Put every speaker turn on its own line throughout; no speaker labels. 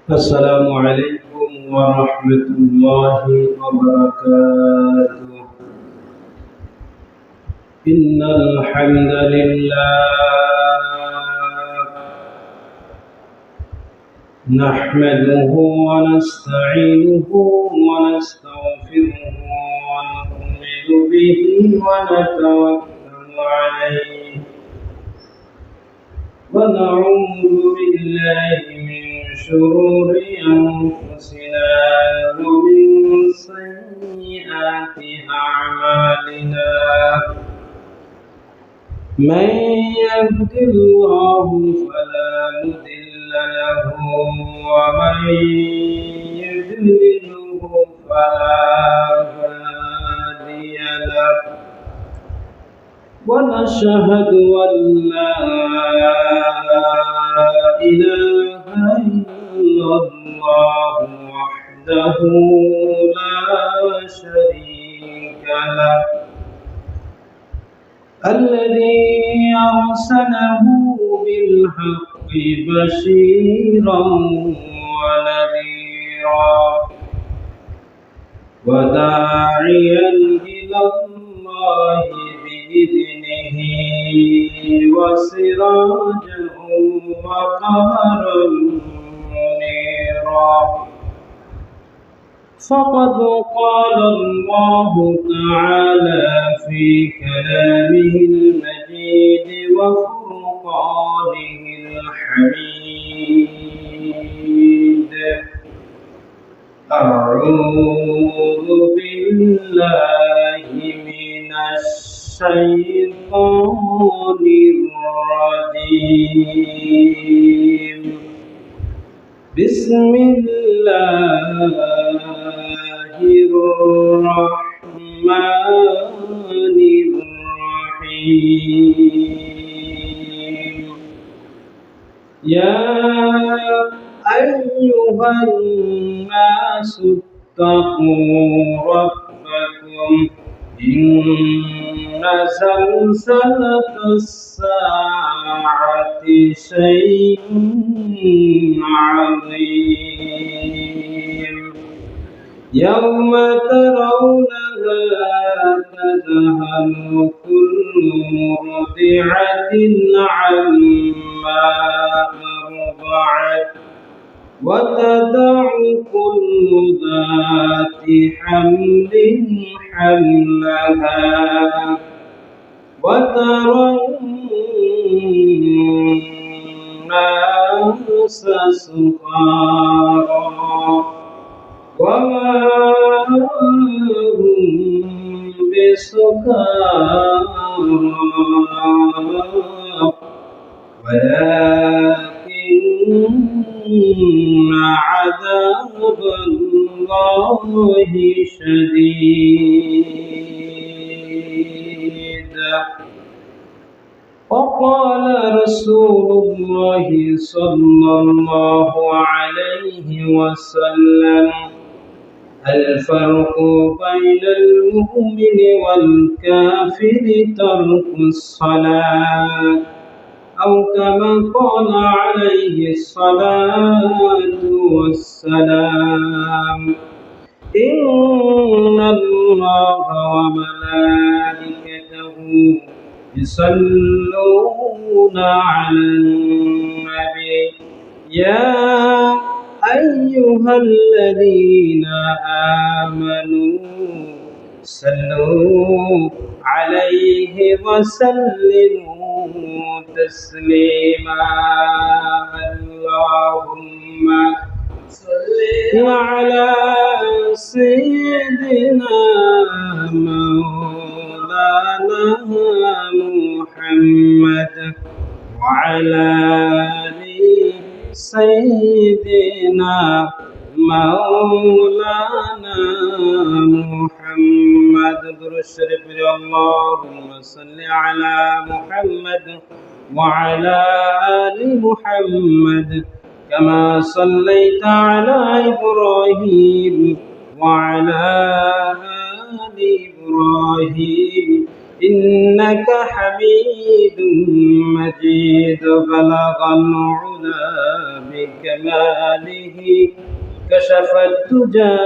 السلام عليكم ورحمة الله وبركاته. إن الحمد لله نحمده ونستعينه ونستغفره ونؤمن به ونتوكل عليه ونعوذ بالله من شرور أنفسنا ومن سيئات أعمالنا. من يهد الله فلا مضل له ومن يضلله فلا هادي له ونشهد أن لا إله إلا الله وحده لا شريك له الذي أرسله بالحق بشيرا ونذيرا وداعيا إلى الله بإذنه وسراجا وقمرا منيرا. فقد قال الله تعالى في كلامه المجيد وفرقانه الحميد: أعوذ بالله من الشيطان الرجيم. بسم الله الرحمن الرحيم. يا أيها الناس اتقوا ربكم إن زلزلة الساعة شيء عظيم. يوم ترونها تذهل كل مرضعة عما أرضعت وتضع كل ذات حمل حملها وترى الناس سكارى وما هم بسكارى ولكن عذاب الله شديد. وقال رسول الله صلى الله عليه وسلم: الفرق بين المؤمن والكافر ترك الصلاة، أو كما قال عليه الصلاة والسلام: إن الله وملائكته يصلون على النبي يا أيها الذين آمنوا صلوا عليه وسلموا تسليما. اللهم صل على سيدنا مولانا محمد وعلى آل سيدنا مولانا محمد. درود الشريف. اللهم صل على محمد وعلى آل محمد كما صليت على إبراهيم وعلى آل إبراهيم إنك حميد مجيد. بلغ العلا بكماله كشف الدجى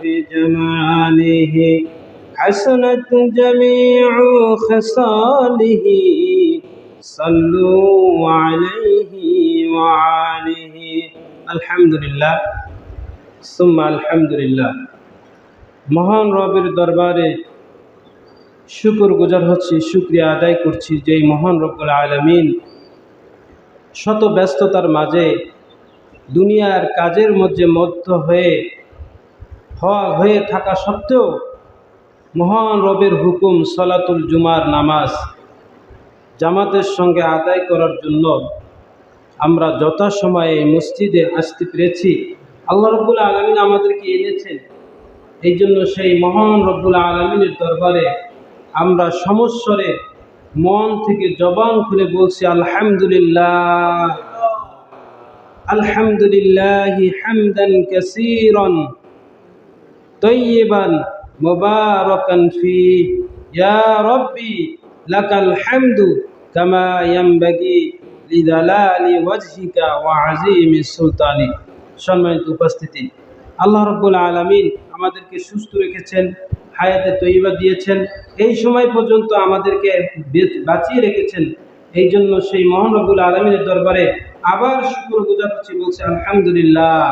بجماله حسنت جميع خصاله صلوا عليه وعليه الحمد لله ثم الحمد لله মহান রবের দরবারে শুকর গুজার হচ্ছি, শুকরিয়া আদায় করছি যে মহান রব্বুল আলামিন শত ব্যস্ততার মাঝে দুনিয়ার কাজের মধ্যে হয়ে থাকা সত্ত্বেও মহান রবের হুকুম সলাতুল জুমার নামাজ জামাতের সঙ্গে আদায় করার জন্য আমরা যথাসময়ে মসজিদে আসতে পেরেছি। আল্লাহ রব্বুল আলামিন আমাদেরকে এনেছেন, এই জন্য সেই মহান রব্বুল আলামিনের দরবারে আমরা সমস্বরে মন থেকে জবান খুলে বলছি আলহামদুলিল্লাহ, আলহামদুলিল্লাহি হামদান কাসীরান তয়্যিবান মুবারাকান ফি ইয়া রাব্বি লাকাল হামদু কামা ইয়ানবাগি লিজালালি ওয়াজহিকা ওয়া আযীমি সুলতানি। সম্মানিত উপস্থিতি, আল্লাহ রাব্বুল আলামিন আমাদেরকে সুস্থ রেখেছেন, হায়াতে তৈয়বা দিয়েছেন, এই সময় পর্যন্ত আমাদেরকে বাঁচিয়ে রেখেছেন। এই জন্য সেই মহান রব্বুল আলামিনের দরবারে আবার শুকর গুজার করছি, বলছি আলহামদুলিল্লাহ।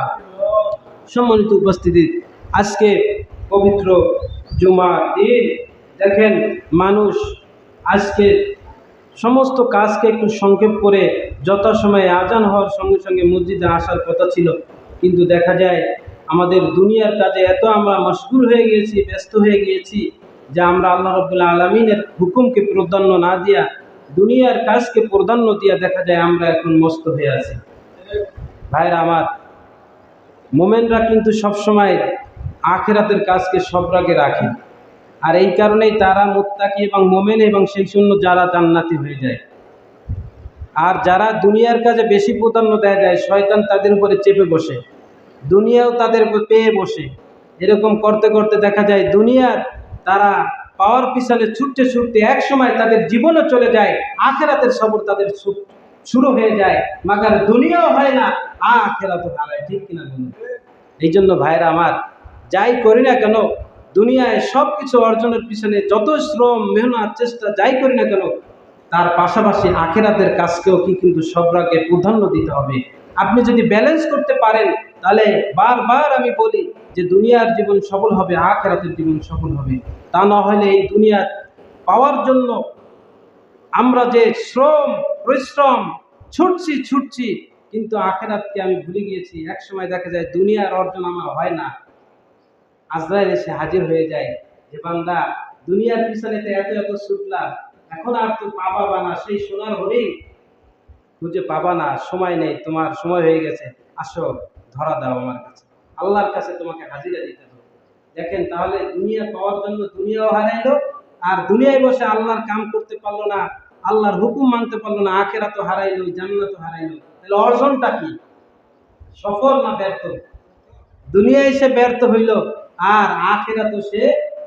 সম্মানিত উপস্থিতি, আজকে পবিত্র জুমার দিন। দেখেন, মানুষ আজকে সমস্ত কাজকে একটু সংক্ষেপ করে যথাসময়ে আজান হওয়ার সঙ্গে সঙ্গে মসজিদে আসার কথা ছিল, কিন্তু দেখা যায় আমাদের দুনিয়ার কাজে এত আমরা মশগুল হয়ে গিয়েছি, ব্যস্ত হয়ে গিয়েছি যে আমরা আল্লাহ রাব্বুল আলামিনের হুকুমকে প্রাধান্য না দিয়া দুনিয়ার কাজকে প্রাধান্য দিয়া দেখা যায় আমরা এখন মস্ত হয়ে আছি। ভাইরা আমার, মোমেনরা কিন্তু সবসময় আখিরাতের কাজকে সবরাগে রাখে, আর এই কারণেই তারা মুত্তাকি এবং মোমেন এবং সেই জন্য যারা জান্নাতি হয়ে যায়। আর যারা দুনিয়ার কাজে বেশি প্রাধান্য দেয়া যায়, শয়তান তাদের উপরে চেপে বসে, দুনিয়াও তাদের পেয়ে বসে। এরকম করতে করতে দেখা যায় দুনিয়ার তারা পাওয়ার পিছনে ছুটতে ছুটতে এক সময় তাদের জীবনও চলে যায়, আখিরাতের সবর তাদের শুরু হয়ে যায়, মাগার দুনিয়াও হয় না, আখিরাতও হারায়। ঠিক কিনা বলুন? এই জন্য ভাইরা আমার, যাই করি না কেন দুনিয়ায় সব কিছু অর্জনের পিছনে যত শ্রম মেহনত চেষ্টা যাই করি না কেন, তার পাশাপাশি আখিরাতের কাজকেও কিন্তু সবরাগে প্রাধান্য দিতে হবে। আপনি যদি ব্যালেন্স করতে পারেন তাহলে বারবার আমি বলি যে দুনিয়ার জীবন সফল হবে, আখিরাতের জীবন সফল হবে। তা না হলে এই দুনিয়া পাওয়ার জন্য আমরা যে শ্রম পরিশ্রম ছুটছি, কিন্তু আখিরাতকে আমি ভুলে গিয়েছি। এক সময় দেখা যায় দুনিয়ার অর্জন আমার হয় না, আজরাইল এসে হাজির হয়ে যায় যে বান্দা দুনিয়ার পিছনে তো এত এত ছুটলা, এখন আর তো পাবা না, সেই সোনার হরিণ খুঁজে পাবা না, সময় নেই, তোমার সময় হয়ে গেছে, আসো ধরা দাও আমার কাছে, আল্লাহর কাছে তোমাকে হাজিরা দিতে হবে। দেখেন, তাহলে দুনিয়া পাওয়ার জন্য দুনিয়াও হারাইলো, আর দুনিয়ায় বসে আল্লাহর কাম করতে পারলো না, আল্লাহর হুকুম মানতে পারলো না, আখিরাতও হারাইলো, জান্নাতও হারাইলো। তাহলে অর্জনটা কি? সফল না ব্যর্থ? দুনিয়ায় সে ব্যর্থ হইল, আর আখিরাতও সে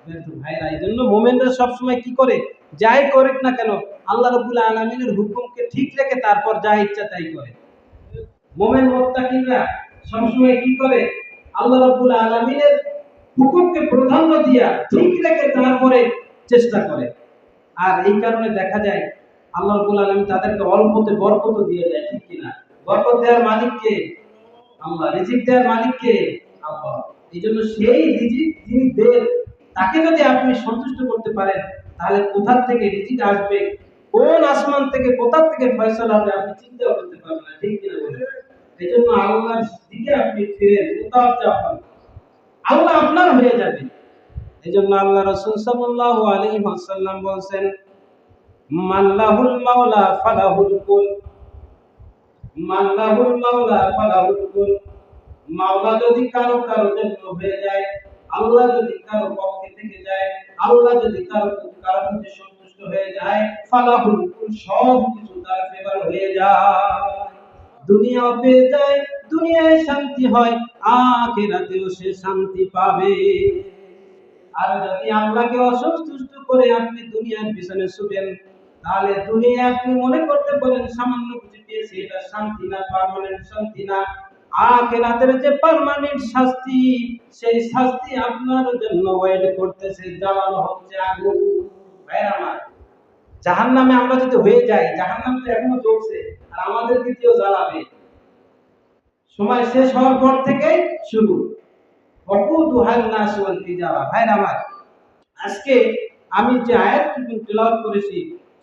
ব্যর্থ। ভাইরা, এই জন্য মোমেনরা সবসময় কি করে, যাই করে না কেন আল্লাহ রাব্বুল আলামিনের হুকুমকে ঠিক রেখে তারপর যা ইচ্ছা তাই করে। মোমেন মুত্তাকিনরা সবসময় কি করে, আল্লাহ রাব্বুল আলামিনের হুকুমকে প্রাধান্য দিয়া ঠিক রেখে তারপরে চেষ্টা করে। আর এই কারণে দেখা যায় আল্লাহ রাব্বুল আলামিন তাদেরকে অল্পতে বরকত দিয়ে দেয়। ঠিক কিনা? বরকত দেওয়ার মালিক কে? আল্লাহ। রিজিক দেওয়ার মালিক কে? আল্লাহ। এই জন্য সেই রিজিক যিনি দেন তাকে যদি আপনি সন্তুষ্ট করতে পারেন, তাহলে কোথা থেকে রিজিক আসবে, কোন আসমান থেকে কোথা থেকে ফয়সালা হবে আপনি চিন্তাও করতে পারবেন না। ঠিক কিনা বলেন? এই জন্য আল্লাহর দিকে আপনি ফিরে মুতাওয়াজ্জা হন, আল্লাহ আপনার হয়ে যাবে। এই জন্য আল্লাহ রাসূল সাল্লাল্লাহু আলাইহি ওয়াসাল্লাম বলেন, মাল্লাহুল মাওলা ফালাহুল কুল, মাল্লাহুল মাওলা ফালাহুল কুল। মাওলা যদি কারো জন্য হয়ে যায়, আল্লাহ যদি কারো পক্ষে থেকে যায়, আল্লাহ যদি কারো প্রতি সন্তুষ্ট হয়ে যায়, ফালাহুল কুল, সব কিছু তার ফেভার হয়ে যায়। দুনিয়াও পেয়ে যায়, দুনিয়ায় শান্তি হয়, আখিরাতেও সে শান্তি পাবে। আর যদি আল্লাহকে অসন্তুষ্ট করে আপনি দুনিয়ার পিছনে ছুটেন, তাহলে দুনিয়া আপনি মনে করতে বলেন সামান্য কিছু পেয়েছি, এটা শান্তি না, পার্মানেন্ট শান্তি না। আখিরাতের যে পার্মানেন্ট শাস্তি, সেই শাস্তি আপনার জন্য ওয়েট করতেছে, জ্বালানো হচ্ছে আগুন। ভাইরা আমার, জাহান্নামে আমরা যদি হয়ে যাই, জাহান্নাম তো এখনো জ্বলছে আর আমাদের দ্বিতীয় জ্বালাবে। সময় শেষ হওয়ার পর থেকে শুরু। ওয়াকুদুহান নাস ওয়াল হিজারা। ভাইরা আমার, আজকে আমি যে আয়াতটুকু তেলাওয়াত করেছি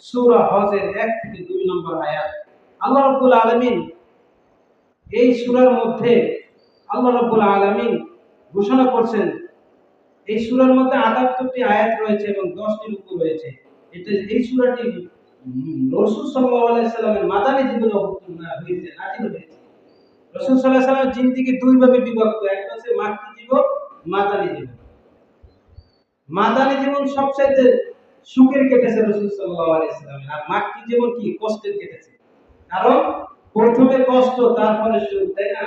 সূরা হজের 1 থেকে 2 নম্বর আয়াত, আল্লাহ রাব্বুল আলামিন এই সূরার মধ্যে আল্লাহ রাব্বুল আলামিন ঘোষণা করছেন, এই সূরার মধ্যে 78টি আয়াত রয়েছে এবং 10টি রুকু রয়েছে। এই সূরাটি রাসূল সাল্লাল্লাহু আলাইহি সাল্লামের মাদানী জীবনে হয়েছে, নাযিল হয়েছে। রাসূল সাল্লাল্লাহু আলাইহি সাল্লামের জিন্দেগি দুই ভাবে বিভক্ত, একটা হচ্ছে মাক্কি জীবন, মাদানী জীবন। মাদানী জীবন সবচাইতে সুখের কেটেছে রাসূল সাল্লাল্লাহু আলাইহি সাল্লামের, আর মাক্কি জীবন কি কষ্টের কেটেছে। কারণ প্রথমে কষ্ট, তারপরে সুখ, তাই না?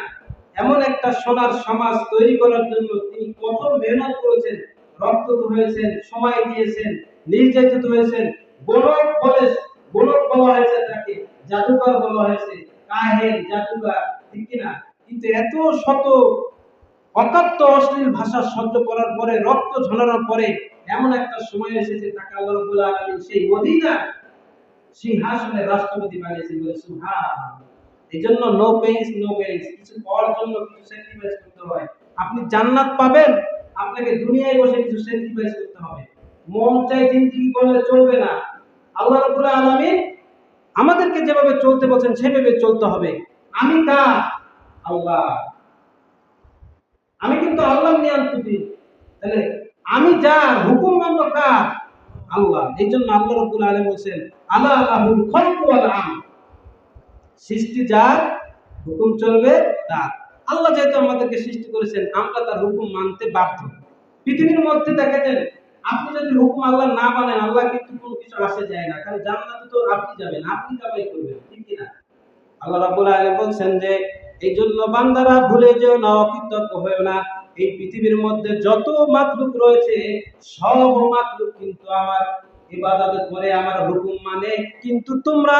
এমন একটা সোনার সমাজ তৈরি করার জন্য তিনি কত মেহনত করেছেন, রক্ত হয়েছেন, সময় দিয়েছেন, নির্যাতিত হয়েছেন। গোলক বলা হয়েছে তাকে, জাদুকর বলা হয়েছে, কাহেন, জাদুকর, ঠিক কিনা? কিন্তু এত শত অকাট্য অশ্লীল ভাষা সহ্য করার পরে, রক্ত ঝরানোর পরে এমন একটা সময় এসেছে তাকে আল্লাহ রাব্বুল আলামিন সেই মদিনা সিংহাসনের রাষ্ট্রপতি বানিয়েছেন। বলে সুবহানাল্লাহ। এজন্য নো পেইন্স নো গেইনস, কিছু পাওয়ার জন্য কিছু স্যাক্রিফাইস করতে হয়। আপনি জান্নাত পাবেন, আপনাকে দুনিয়ায় বসে কিছু স্যাক্রিফাইস করতে হবে। মন চাই জিন্দেগি করলে চলবে না। আল্লাহ রাব্বুল আলামিন আমাদেরকে যেভাবে চলতে বলেন সেভাবে চলতে হবে। আমি কার? আল্লাহ। আমি কিন্তু আল্লাহর নিয়ন্ত্রণে। তাহলে আমি যার হুকুম মানব কার? আল্লাহ। এইজন্য আল্লাহ রাব্বুল আলামিন বলেন আলা লাহুল খালকু ওয়াল আমর, সৃষ্টি যার, হুকুম চলবে তার। আল্লাহ যেহেতু আমাদেরকে সৃষ্টি করেছেন, আমরা তার হুকুম মানতে বাধ্য। পৃথিবীর মধ্যে দেখেছেন, আপনি যদি হুকুম আল্লাহ না মানেন, আল্লাহ কিন্তু কোনো কিছু আসে যায় না। কারণ জান্নাতে তো আপনি যাবেন, আপনি কামাই করবেন, ঠিক কি না? আল্লাহ রাব্বুল আলামিন বলেন যে এই জন্য বান্দারা ভুলে যেও না, অকৃতজ্ঞ হয়েও না। এই পৃথিবীর মধ্যে যত মাখলুক রয়েছে, সব মাখলুক কিন্তু আমার ইবাদত করে, আমার হুকুম মানে, কিন্তু তোমরা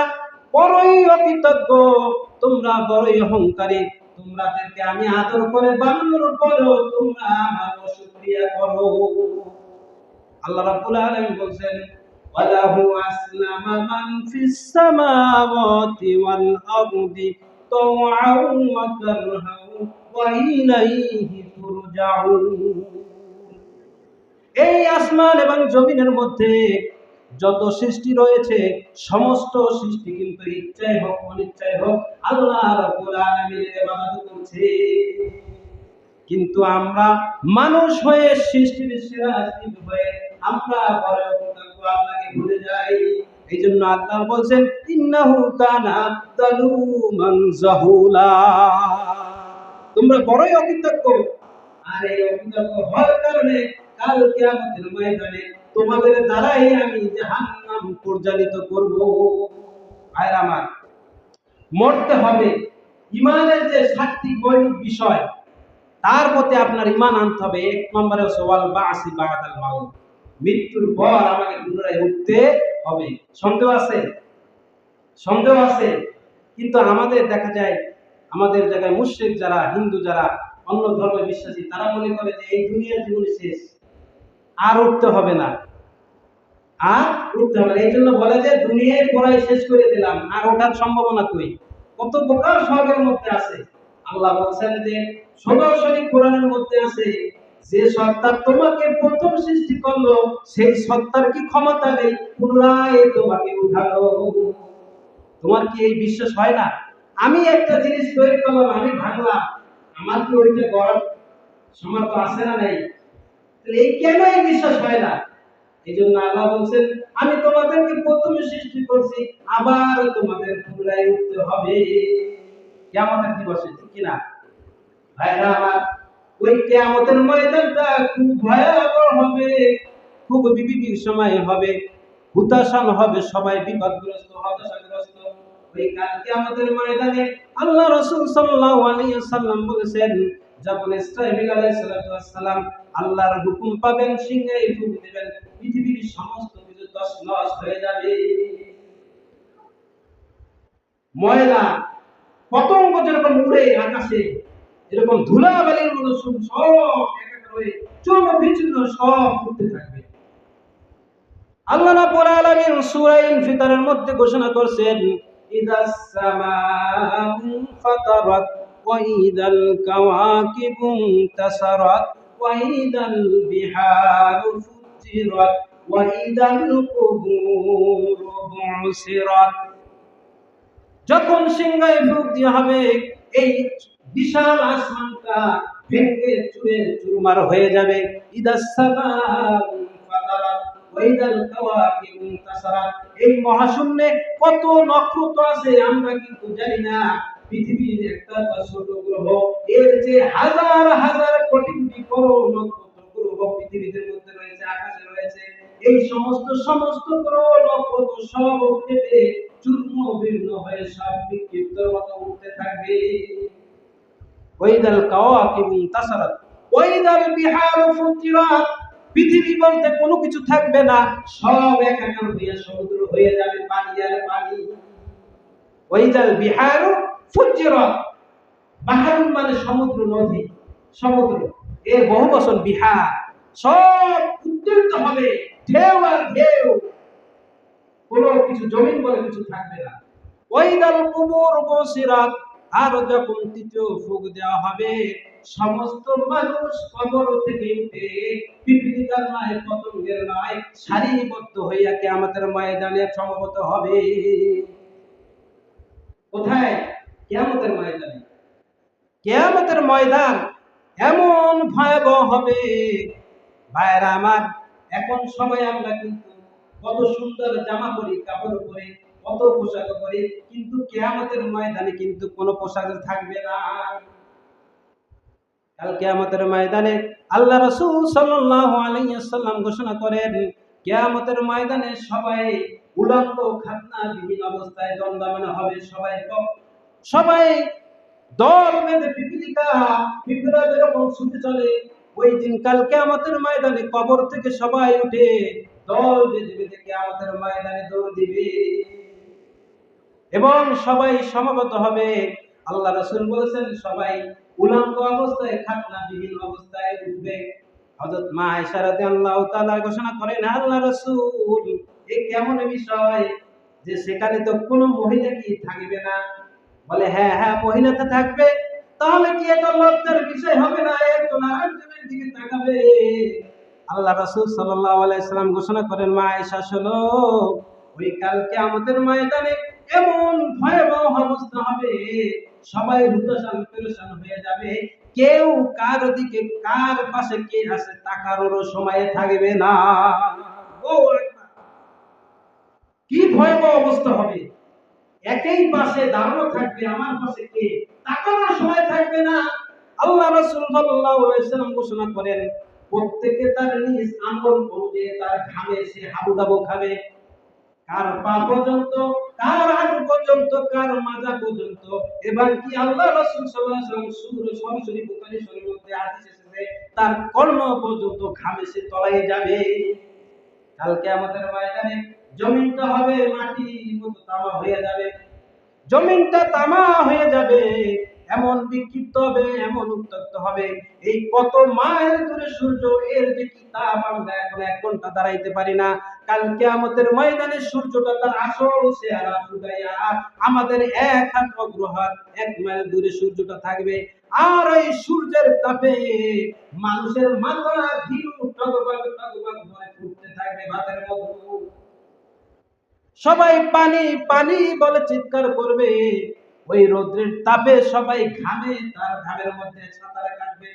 বড়ই অকৃতজ্ঞ, তোমরা বড়ই অহংকারী। তোমাদেরকে আমি আদর করে বানানোর পরেও তোমরা আমার অশুকরিয়া করো। আল্লাহ রাব্বুল আলামিন বলেন ওয়ালাহু আসলামা মান ফিস সামাওয়াতি ওয়াল আরদি তাওআন ওয়া কারহান ওয়া ইলাইহি তুরজাউন। এই আসমান এবং জমিনের মধ্যে যত সৃষ্টি রয়েছে, সমস্ত সৃষ্টি কিন্তু ইচ্ছায় হোক অনিচ্ছায় হোক আল্লাহ রাব্বুল আলামিনের ইবাদত করছে। কিন্তু আমরা মানুষ হয়ে, সৃষ্টির সেরা জীব হয়ে আমরা বড় অকৃতজ্ঞ, আল্লাহকে ভুলে যাই। এই জন্য আল্লাহ বলছেন ইন্নাহু কানা যালুমান জাহুলা। তোমরা বড়ই অকৃতজ্ঞ, আর এই অকৃতজ্ঞ হওয়ার কারণে কাল কিয়ামতের ময়দানে তোমাদের দ্বারাই আমি জাহান্নাম পরিচালিত করব। ভাইরা আমার, মরতে হবে। ঈমানের যে 7টি মৌলিক বিষয়, তার প্রতি আপনার ঈমান আনতে হবে। 1 নম্বরে হচ্ছে ওয়াল বাসি বাদাল মাউত, মৃত্যুর পর আমাকে পুনরায় উঠতে হবে। সন্দেহ আছে? সন্দেহ আছে। কিন্তু আমাদের দেখা যায়, আমাদের জায়গায় মুশরিক যারা, হিন্দু যারা, অন্য ধর্মে বিশ্বাসী, তারা মনে করে যে এই দুনিয়ার জীবন শেষ, আর উঠতে হবে না, আর উঠতে হবে না। এই জন্য বলে যে দুনিয়ায় পড়াই শেষ করে দিলাম, আর ওঠার সম্ভাবনা কই। কত প্রকার স্বর্গের মধ্যে আছে। আল্লাহ বলছেন যে সরাসরি কোরআনের মধ্যে আছে, যে সত্তা তোমাকে প্রথম সৃষ্টি করলো, সেই সত্তার কি ক্ষমতা নেই পুনরায় তোমাকে উঠালো? তোমার কি এই বিশ্বাস হয় না? আমি একটা জিনিস তৈরি করলাম, আমি ভাঙলাম, আমার কি ওইটা গড়ার সামর্থ্য আছে না নাই? এই কেন এই বিশ্বাস হয় না? এই জন্য আল্লাহ বলছেন আমি তোমাদেরকে প্রথমে সৃষ্টি করছি, আবার তোমাদের পুনরায় উঠতে হবে কিয়ামতের দিবসে, ঠিক কিনা? ভাইরা আমার, ওই কিয়ামতের ময়দানটা খুব ভয়াবহ হবে, খুব বিপদের সময় হবে, হুতাশান হবে, সবাই বিপদগ্রস্ত, হতাশাগ্রস্ত। ওই কাল কিয়ামতের ময়দানে আল্লাহ রাসূল সাল্লাল্লাহু আলাইহি ওয়াসাল্লাম বলেছেন, যখন ইসরাঈল আলাইহিস সালাম আল্লাহর হুকুম পাবেন, সিংহে ফুঁক দিবেন, পৃথিবীর সমস্ত কিছু তছনছ হয়ে যাবে। ময়লা পতঙ্গ যেরকম উড়ে আকাশে, এরকম ধুলাবালির মতো সব একাকার হয়ে চূর্ণ বিচূর্ণ সব উঠতে থাকবে। আল্লাহ রাব্বুল আলামিন সূরা ইনফিতারের মধ্যে ঘোষণা করছেন, ইদাস সামাউ ফাতারাত ওয়া ইদাল কাওয়াকিবু তাসারাত ওয়া ইদাল বিহারু ফুজিরাত ওয়া ইদাল কুবুরু বুসিরাত। যখন সিংহায় ফুঁক দেওয়া হবে, এই বিশাল আসমানটা ভেঙে চুরে চুরমার হয়ে যাবে। ইদাস সামাউ ফাতারাত ওয়া ইদাল কাওয়াকিবু তাসারাত। এই মহাশূন্যে কত নক্ষত্র আছে আমরা কিন্তু জানি না। পৃথিবীর একটা ছোট গ্রহ, এর যে হাজার হাজার কোটি কোটি বড় নক্ষত্র গ্রহ পৃথিবীর মধ্যে রয়েছে, আকাশে রয়েছে। এই সমস্ত গ্রহ নক্ষত্র সব ফেটে চূর্ণ বির্ণ হয়ে সব বিক্ষিপ্তর মতো উঠতে থাকবে। ওয়াইদাল কাওয়াকিবু তাসারাত ওয়াইদাল বিহারু ফুজিরাত। পৃথিবী বলতে কোনো কিছু থাকবে না, সব একাকার হয়ে সমুদ্র হয়ে যাবে, পানি আর পানি। ওয়াইদাল বিহারু ফুজিরাত। বাহারুন মানে সমুদ্র, নদী, সমুদ্র, এর বহু বচন বিহার। সব উদ্দীপ্ত হবে, ঢেউ আর ঢেউ, কোনো কিছু জমিন বলে কিছু থাকবে না। ওয়াইদাল কুবুর বুসিরাত। আর যখন তৃতীয় ফুঁক দেওয়া হবে, সমস্ত মানুষ কবর থেকে উঠে পিপীলিকার নয়, পতঙ্গের নয়, সারিবদ্ধ হইয়া কিয়ামতের ময়দানে সমবেত হবে। কোথায়? কিয়ামতের ময়দানে। কিয়ামতের ময়দান এমন ভয়াবহ হবে ভাইরা আমার। এখন সবাই আমরা কিন্তু কত সুন্দর জামা পরি, কাপড় পরি, কত পোশাক পরি, কিন্তু কিয়ামতের ময়দানে কিন্তু কোনো পোশাক থাকবে না। কাল কিয়ামতের ময়দানে আল্লাহ রাসূল সাল্লাল্লাহু আলাইহি ওয়াসাল্লাম ঘোষণা করেন, কিয়ামতের ময়দানে সবাই উলঙ্গ খাতনাবিহীন অবস্থায় দণ্ডায়মান হবে। সবাই দল বেঁধে পিপীলিকা যেরকম ছুটে চলে, ওই দিন কাল কিয়ামতের ময়দানে কবর থেকে সবাই উঠে দল বেঁধে বেঁধে কিয়ামতের ময়দানে দৌড় দিবে এবং সবাই সমবেত হবে। আল্লাহ রাসূল বলেছেন, সবাই উলঙ্গ অবস্থায় খাতনাবিহীন অবস্থায় উঠবে। হযরত মা আয়েশা রাদিয়াল্লাহু তাআলা ঘোষণা করেন, আল্লাহ রাসূল, এ কেমন বিষয় যে সেখানে তো কোনো মহিলা কি থাকবে না? বলে, হ্যাঁ হ্যাঁ, মহিলা তো থাকবে। তাহলে কি এটা লজ্জার বিষয় হবে না? একজন আরেকজনের দিকে তাকাবে। আল্লাহ রাসূল সাল্লাল্লাহু আলাইহি সাল্লাম ঘোষণা করেন, মা আয়েশা শোনো, ওই কাল কিয়ামতের ময়দানে এমন ভয়াবহ অবস্থা হবে, সবাই হুতাশান পেরেশান হয়ে যাবে। কেউ কার দিকে, কার পাশে কে আছে তাকারও সময় থাকবে না। কি ভয়াবহ অবস্থা হবে! একই পাশে দাঁড়ানো থাকবে, আমার পাশে কে, তাকানোর সময় থাকবে না। আল্লাহ রাসূল সাল্লাল্লাহু আলাইহি ওয়াসাল্লাম ঘোষণা করেন, প্রত্যেকে তার নিজ আমল অনুযায়ী তার ঘামে সে হাবুডাবু খাবে। কার পা পর্যন্ত, কার হাঁটু পর্যন্ত, কার মাজা পর্যন্ত। এবার কি আল্লাহ রাসূল সাল্লাল্লাহু আলাইহি ওয়াসাল্লাম সরাসরি বুখারী শরীফের মধ্যে হাদিস এসেছে, তার কর্ণ পর্যন্ত ঘামে সে তলায় যাবে। কাল কিয়ামতের ময়দানে জমিনটা হবে মাটির মতো তামা হয়ে যাবে। জমিনটা তামা হয়ে যাবে, এমন বিক্ষিপ্ত হবে, এমন উত্তপ্ত হবে। এই কত মাইল দূরে সূর্য, এর যে কি তাপ আমরা এখন 1 ঘন্টা দাঁড়াইতে পারি না। কাল কিয়ামতের ময়দানে সূর্যটা তার আসল চেহারা ফুটাইয়া আমাদের 1 হাত অগ্রহাত 1 মাইল দূরে সূর্যটা থাকবে। আর এই সূর্যের তাপে মানুষের মাথা ঘিরু টগবগ টগবগ করে ফুটতে থাকবে ভাতের মতো। সবাই পানি পানি বলে চিৎকার করবে। ওই রোদ্রের তাপে সবাই ঘামে, তার ঘামের মধ্যে সাঁতার কাটবে।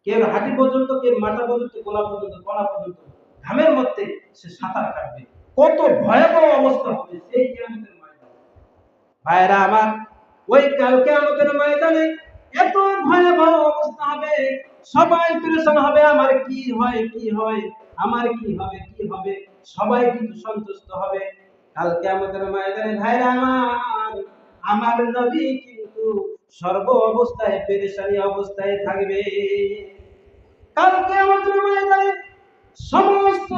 কেউ হাঁটি পর্যন্ত, কেউ মাথা পর্যন্ত, গলা পর্যন্ত, গলা পর্যন্ত ঘামের মধ্যে সে সাঁতার কাটবে। কত ভয়াবহ অবস্থা হবে সেই কিয়ামতের ময়দানে। ভাইরা আমার, ওই কাল কিয়ামতের ময়দানে এত ভয়াবহ অবস্থা হবে, সবাই পেরেশান হবে। আমার কি হয়, কি হয়, আমার কি হবে, কি হবে। সবাই কিন্তু সন্তুষ্ট হবে কাল কিয়ামতের ময়দানে। ভাইরা আমার নবী কিন্তু সর্ব অবস্থায় পেরেশানি অবস্থায় থাকবে। কাল কিয়ামতের ময়দানে সমস্ত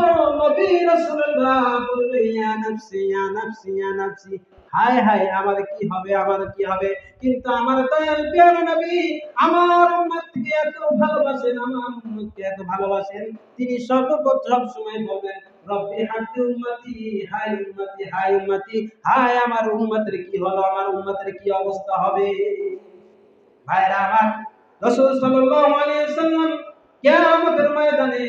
নবী রাসূলুল্লাহ বলবে ইয়া নাফসি ইয়া নাফসি ইয়া নাফসি, হায় হায় আমার কি হবে, আমার কি হবে। কিন্তু আমার দয়াল প্রিয় নবী আমার উম্মতকে এত ভালোবাসেন, আমার উম্মতকে এত ভালোবাসেন, তিনি সর্বপ্রথম সব সময় বলেন রব্বি হাব্বি উম্মতি, হায় উম্মতি, হায় উম্মতি, হায় আমার উম্মতের কি হলো, আমার উম্মতের কি অবস্থা হবে। ভাইরা আমার, রাসূল সাল্লাল্লাহু আলাইহি ওয়াসাল্লাম কিয়ামতের ময়দানে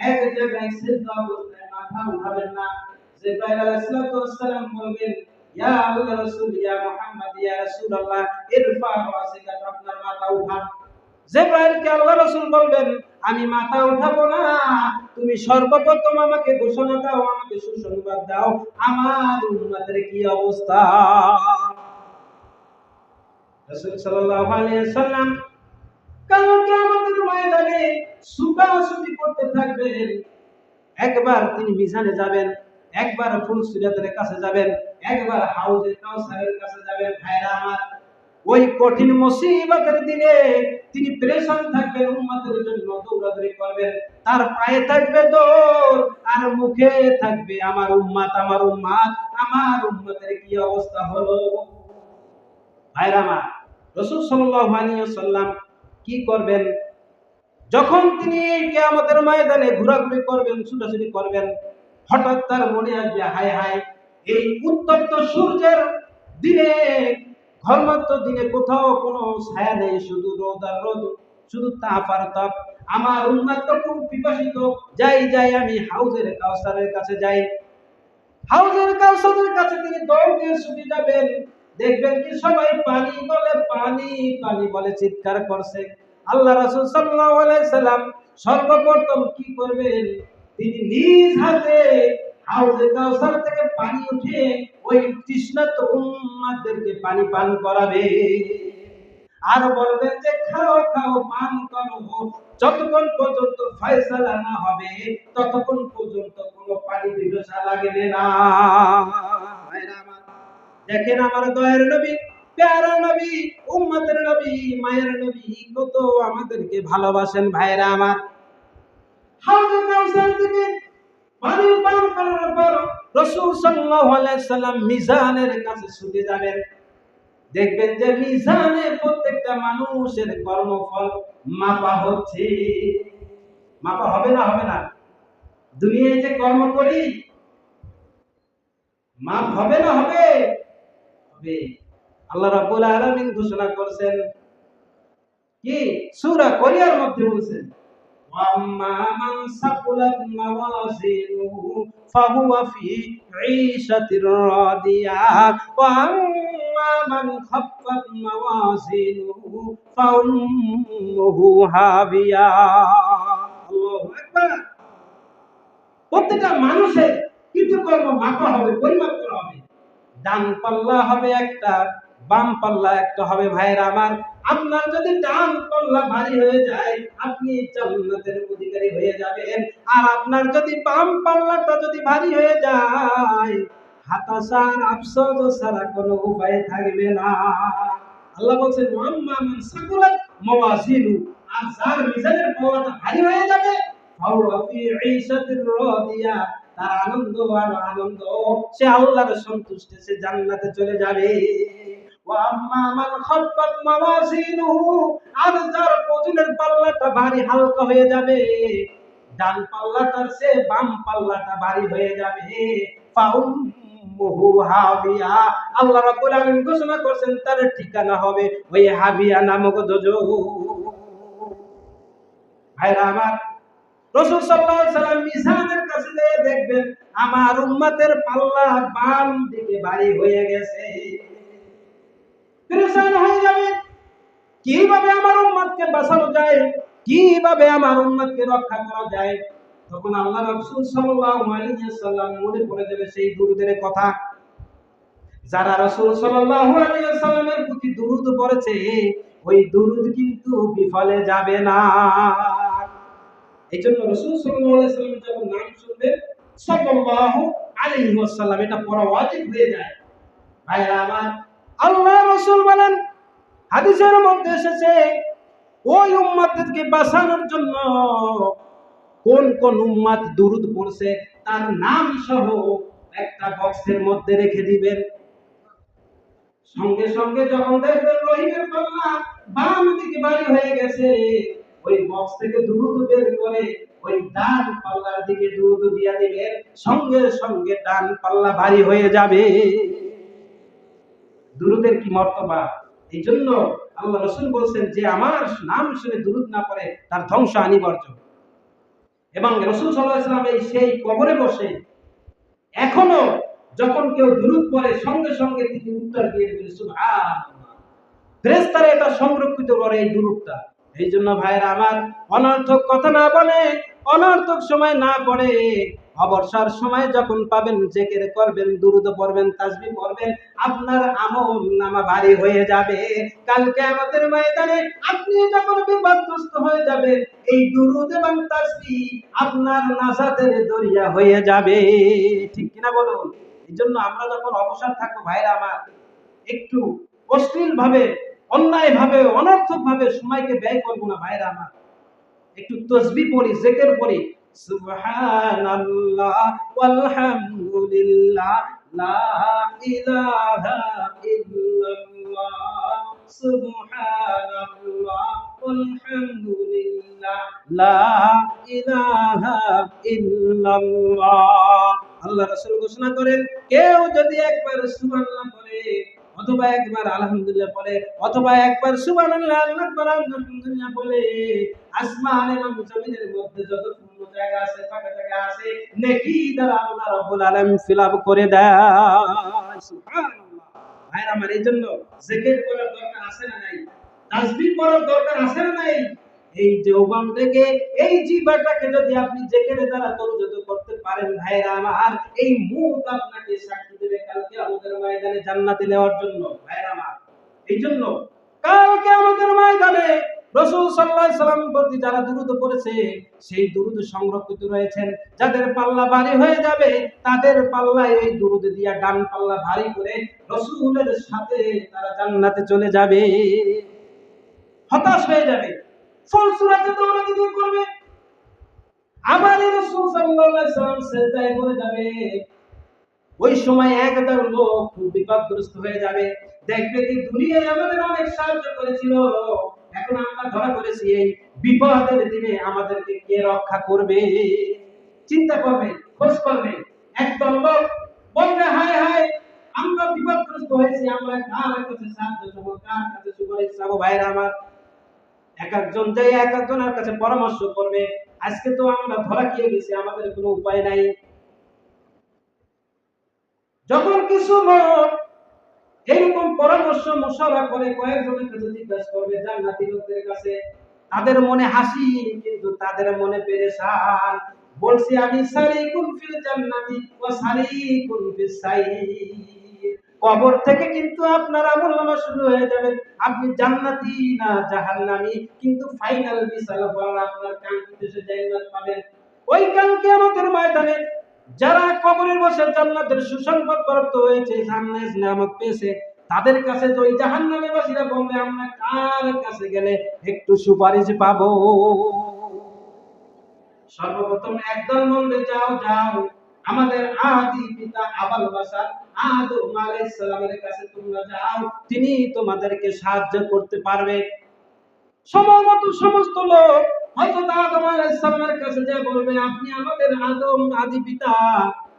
এক জায়গায় সিজদা অবস্থায় মাথা উঠাবেন না। জিবরাইল আলাইহিস সালাতু ওয়াস সালাম বলবেন ইয়া আল্লাহর রাসূল, ইয়া মুহাম্মদ, ইয়া রাসূলুল্লাহ ইরফা রাসিকা, আপনার মাথা উঠান। জিবরাইলকে আল্লাহর রাসূল বলবেন আমি মাথা উঠাবো না, তুমি সর্বপ্রথম আমাকে ঘোষণা দাও, আমাকে সুসংবাদ দাও আমার উম্মতের কি অবস্থা। রাসূল সাল্লাল্লাহু আলাইহি ওয়াসাল্লাম কাল কিয়ামতের ময়দানে ছুটাছুটি করতে থাকবেন। একবার তিনি মিজানে যাবেন, একবার ফুলসিরাতের কাছে যাবেন, একবার হাউজে কাউসারের কাছে যাবেন। ভাইরা আমার, ওই কঠিন মুসিবতের দিনে তিনি পেরেশান থাকবেন, উম্মতের জন্য দৌড়াদৌড়ি করবেন, তার পায়ে থাকবে দৌড় আর মুখে থাকবে আমার উম্মত, আমার উম্মত, আমার উম্মতের কি অবস্থা হলো। ভাইরা আমার, রাসূল সাল্লাল্লাহু আলাইহি ওয়াসাল্লাম কি করবেন, যখন তিনি কিয়ামতের ময়দানে ঘোরাঘুরি করবেন, ছুটাছুটি করবেন, হঠাৎ তার মনে আসবে হায় হায় এই উত্তপ্ত সূর্যের দিনে, ঘর্মাক্ত দিনে কোথাও কোনো ছায়া নেই, শুধু রোদ আর রোদ, শুধু তাপ আর তাপ। আমার উম্মত তো খুব পিপাসিত, যাই যাই আমি হাউজের কাউসারের কাছে যাই। হাউজের কাউসারের কাছে তিনি দৌড় দিয়ে ছুটে যাবেন, দেখবেন কি সবাই পানি বলে, পানি পানি বলে চিৎকার করছে। আল্লাহ রাসূল সাল্লাল্লাহু আলাইহি সাল্লাম সর্বপ্রথম কি করবেন, তিনি নিজ হাতে হাউজে কাউসার থেকে পানি উঠে ওই তৃষ্ণার্ত উম্মতদেরকে পানি পান করাবে আর বলবেন যে খাও খাও পান করো, যতক্ষণ পর্যন্ত ফয়সালা না হবে ততক্ষণ পর্যন্ত কোনো পানি পিপাসা লাগবে না। দেখেন আমার দয়ার নবী, প্যারা নবী, উম্মতের নবী, মায়ের নবী কত আমাদেরকে ভালোবাসেন। ভাইরা আমার, হাউজে কাউসার থেকে পানি পান করার পর রাসূল সাল্লাল্লাহু আলাইহি সাল্লাম মিজানের কাছে ছুটে যাবেন। দেখবেন যে মিজানে প্রত্যেকটা মানুষের কর্মফল মাপা হচ্ছে। মাপা হবে না, হবে না? দুনিয়ায় যে কর্ম করি মাপ হবে না, হবে হবে। আল্লাহ রাব্বুল আলামিন ঘোষণা করেছেন কি সূরা কোরিয়ার মধ্যে বলেছেন ওয়াম্মা মান সাকুলাত মাওয়াজিনুহু ফাহুয়া ফি ঈশাতির রাদিয়া ওয়া আম্মা মান খাফফাত মাওয়াজিনুহু ফাউম্মুহু হাবিয়া। আল্লাহু আকবার। প্রত্যেকটা মানুষের কৃতকর্ম মাপা হবে, পরিমাপ করা হবে। ডান পাল্লা হবে একটা, বাম পাল্লা একটা হবে। ভাইরা আমার, আপনার যদি ডান পাল্লা ভারী হয়ে যায় আপনি জান্নাতের অধিকারী হয়ে যাবেন, আর আপনার যদি বাম পাল্লাটা যদি ভারী হয়ে যায় হতাশার আফসোস ছাড়া কোনো উপায় থাকবে না। আল্লাহ বলছেন ওয়াম্মা মান সাকুলাত মাওয়াজিনু, আর যার মিজানের পাল্লাটা ভারী হয়ে যাবে ফাহুয়া ফি ঈশাতির রাদিয়া, তার আনন্দ আর আনন্দ, সে আল্লাহর সন্তুষ্টে সে জান্নাতে চলে যাবে। ওয়া আম্মা মান খাফফাত মাওয়াজিনুহু, আর যার ওজনের পাল্লাটা ভারী হালকা হয়ে যাবে, ডান পাল্লাটার সে বাম পাল্লাটা ভারী হয়ে যাবে, ফাউম্মুহু হাবিয়া, আল্লাহ রাব্বুল আলামিন ঘোষণা করেছেন তার ঠিকানা হবে ওই হাবিয়া নামক দোজখ। ভাইরা আমার, রাসূল সাল্লাল্লাহু আলাইহি সাল্লাম মিজানের কাছে গিয়ে দেখবেন আমার উম্মতের পাল্লা বাম দিকে ভারী হয়ে গেছে, পেরেশান হয়ে যাবে কিভাবে আমার উম্মতকে বাঁচানো যায়, কিভাবে আমার উম্মতকে রক্ষা করা যায়। তখন আল্লাহ রাসূল সাল্লাল্লাহু আলাইহি সাল্লাম মনে পড়ে যাবে সেই দুরূদের কথা, যারা রাসূল সাল্লাল্লাহু আলাইহি সাল্লামের প্রতি দুরূদ পড়েছে ওই দুরূদ কিন্তু বিফলে যাবে না। এইজন্য রাসূল সাল্লাল্লাহু আলাইহি সাল্লাম যখন নাম শুনবে সাল্লাল্লাহু আলাইহি ওয়াসাল্লাম এটা পড়া ওয়াজিব হয়ে যায়। ভাইরা আমার, আল্লাহ রাসূল বলেন হাদিসের মধ্যে এসেছে ওই উম্মতকে বাঁচানোর জন্য কোন কোন উম্মাত দুরূদ পড়ছে তার নাম সহ একটা বক্সের মধ্যে রেখে দিবেন। সঙ্গে সঙ্গে যখন দেখবেন রহিমের পাল্লা বাম দিকে ভারী হয়ে গেছে, ওই বক্স থেকে দুরূদ বের করে ওই ডান পাল্লার দিকে দুরূদ দিয়া দিবেন, সঙ্গে সঙ্গে ডান পাল্লা ভারী হয়ে যাবে। দুরূদের কি মর্তবা! এই জন্য আল্লাহ রাসূল বলছেন যে আমার নাম শুনে দুরূদ না পড়ে তার ধ্বংস অনিবার্য। এবং রাসূল সাল্লাল্লাহু আলাইহি ওয়াসাল্লাম এই সেই কবরে বসে এখনো যখন কেউ দুরূদ পড়ে সঙ্গে সঙ্গে তিনি উত্তর দিয়ে দিলেন সুবহানাল্লাহ। ফেরেশতারা এটা সংরক্ষিত করে এই দুরূদটা। এই জন্য ভাইরা আমার, অনর্থক কথা না বলে, অনর্থক সময় না পড়ে, অবসর সময় যখন পাবেন জিকির করবেন, দুরূদ পড়বেন, তাসবিহ পড়বেন, আপনার আমল নামা ভারী হয়ে যাবে। কাল কিয়ামতের ময়দানে আপনি যখন বিপদগ্রস্ত হয়ে যাবেন, এই দুরূদ এবং তাসবিহ আপনার নাজাতের দরিয়া হয়ে যাবে। ঠিক কিনা বলুন? এই জন্য আমরা যখন অবসর থাকবো ভাইরা আমার, একটু অশ্লীল ভাবে, অন্যায় ভাবে, অনর্থক ভাবে সময়কে ব্যয় করবো না ভাইরা আমার। একটু তাসবিহ পড়ি, জিকির পড়ি, সুবহানাল্লাহ ওয়ালহামদুলিল্লাহ লা ইলাহা ইল্লাল্লাহ, সুবহানাল্লাহ ওয়ালহামদুলিল্লাহ লা ইলাহা ইল্লাল্লাহ। আল্লাহ রাসূল ঘোষণা করেন, কেউ যদি একবার সুবহানাল্লাহ বলে, অথবা একবার আলহামদুলিল্লাহ বলে, অথবা একবার সুবহানাল্লাহ আল্লাহু আকবার আলহামদুলিল্লাহ বলে, আসমান এবং জমিনের মধ্যে যত শূন্য জায়গা আছে, ফাঁকা জায়গা আছে, নেকি দ্বারা আল্লাহ রাব্বুল আলামিন ফিল আপ করে দেয়। সুবহানাল্লাহ। ভাইরা আমার, এই জন্য জিকির করার দরকার আছে না নাই? তাসবিহ করার দরকার আছে না নাই? এই যৌবন থেকে এই জিহ্বাটাকে যদি আপনি জিকিরের দ্বারা তরুজাত করতে পারেন ভাইরা আমার, এই মুখ আপনাকে সাক্ষী দেবে কালকে আমাদের ময়দানে জান্নাতে নেওয়ার জন্য। ভাইরা আমার, এই জন্য কালকে আমাদের ময়দানে রাসূল সাল্লাল্লাহু আলাইহি ওয়াসাল্লাম প্রতি যারা দুরূদ পড়েছে, সেই দুরূদ সংরক্ষিত রয়েছেন। যাদের পাল্লা ভারী হয়ে যাবে, তাদের পাল্লায় এই দুরূদ দিয়া ডান পাল্লা ভারী করে রাসূলের সাথে তারা জান্নাতে চলে যাবে। হতাশ হয়ে যাবে, ফলসুরাতে দৌড়াদৌড়ি করবে, আবার রাসূল সাল্লাল্লাহু আলাইহি ওয়াসাল্লাম সিজদায় পড়ে যাবে। ওই সময় একদল লোক খুব বিপদগ্রস্ত হয়ে যাবে, দেখবে কি দুনিয়ায় আমাদের অনেক সাহায্য করেছিল, এখন আমরা ধরা পড়েছি, এই বিপদের দিনে আমাদেরকে কে রক্ষা করবে? চিন্তা করবে, খোঁজ করবে। একদল লোক বলবে, হায় হায় আমরা বিপদগ্রস্ত হয়েছি, আমরা কার কাছে সাহায্য চাবো, কার কাছে সুপারিশ চাবো? ভাইরা আমার, এক একজন যাই এক একজনের কাছে পরামর্শ করবে। আজকে তো আমরা ধরা খেয়ে গেছি, আমাদের কোনো উপায় নাই। যখন কিছু লোক এরকম পরামর্শ মশালা করে কয়েকজনের কাছে জিজ্ঞাসা করবে, জান্নাতি লোকদের কাছে, তাদের মনে হাসি কিন্তু তাদের মনে পেরেশান। বলছি আমি সারিকুন ফিল জান্নাতি ওয়া সারিকুন ফিস সাইর। কবর থেকে কিন্তু আপনার আমলনামা শুরু হয়ে যাবে, আপনি জান্নাতি না জাহান্নামী, কিন্তু ফাইনাল বিচার হওয়ার আপনার কাঙ্ক্ষিত সে জান্নাত পাবেন। ওই কাল কিয়ামতের ময়দানে যারা কবরে বসে জান্নাতের সুসংবাদ প্রাপ্ত হয়েছে, জান্নাত নিয়ামত পেয়েছে, তাদের কাছে তো ওই জাহান্নামীবাসীরা বলবে, আমরা কার কাছে গেলে একটু সুপারিশ পাবো? সর্বপ্রথম একদল বলবে, যাও যাও আমাদের আদি পিতা আবাল বাশার আদম আলাইহিস সালামের কাছে তোমরা যাও, তিনি তোমাদেরকে সাহায্য করতে পারবে। সম্ভবত সমস্ত লোক হযরত আদম আলাইহিস সালামের কাছে যে বলবে, আপনি আমাদের আদম আদি পিতা,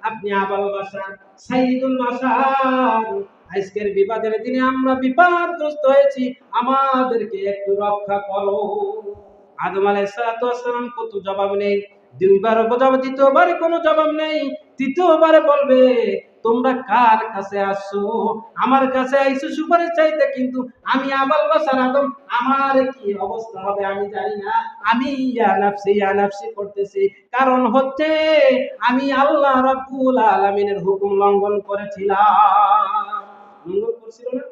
আপনি আবাল বাশার, সাইয়্যিদুল বাশার, আজকের বিপদের দিনে আমরা বিপদগ্রস্ত হয়েছি, আমাদেরকে একটু রক্ষা করো। আদম আলাইহিস সালাম কত জবাব নেই, দুইবার জবাব, দ্বিতীয়বার কোনো জবাব নেই, তৃতীয়বার বলবে, তোমরা কার কাছে আসছো? আমার কাছে আইছো সুপারিশ চাইতে, কিন্তু আমি আবাল বাশার আদম, আমার কি অবস্থা হবে আমি জানি না, আমি ইয়া নাফসি করতেছি। কারণ হচ্ছে আমি আল্লাহ রাব্বুল আলামিনের হুকুম লঙ্ঘন করেছিলাম। লঙ্ঘন করছিল না?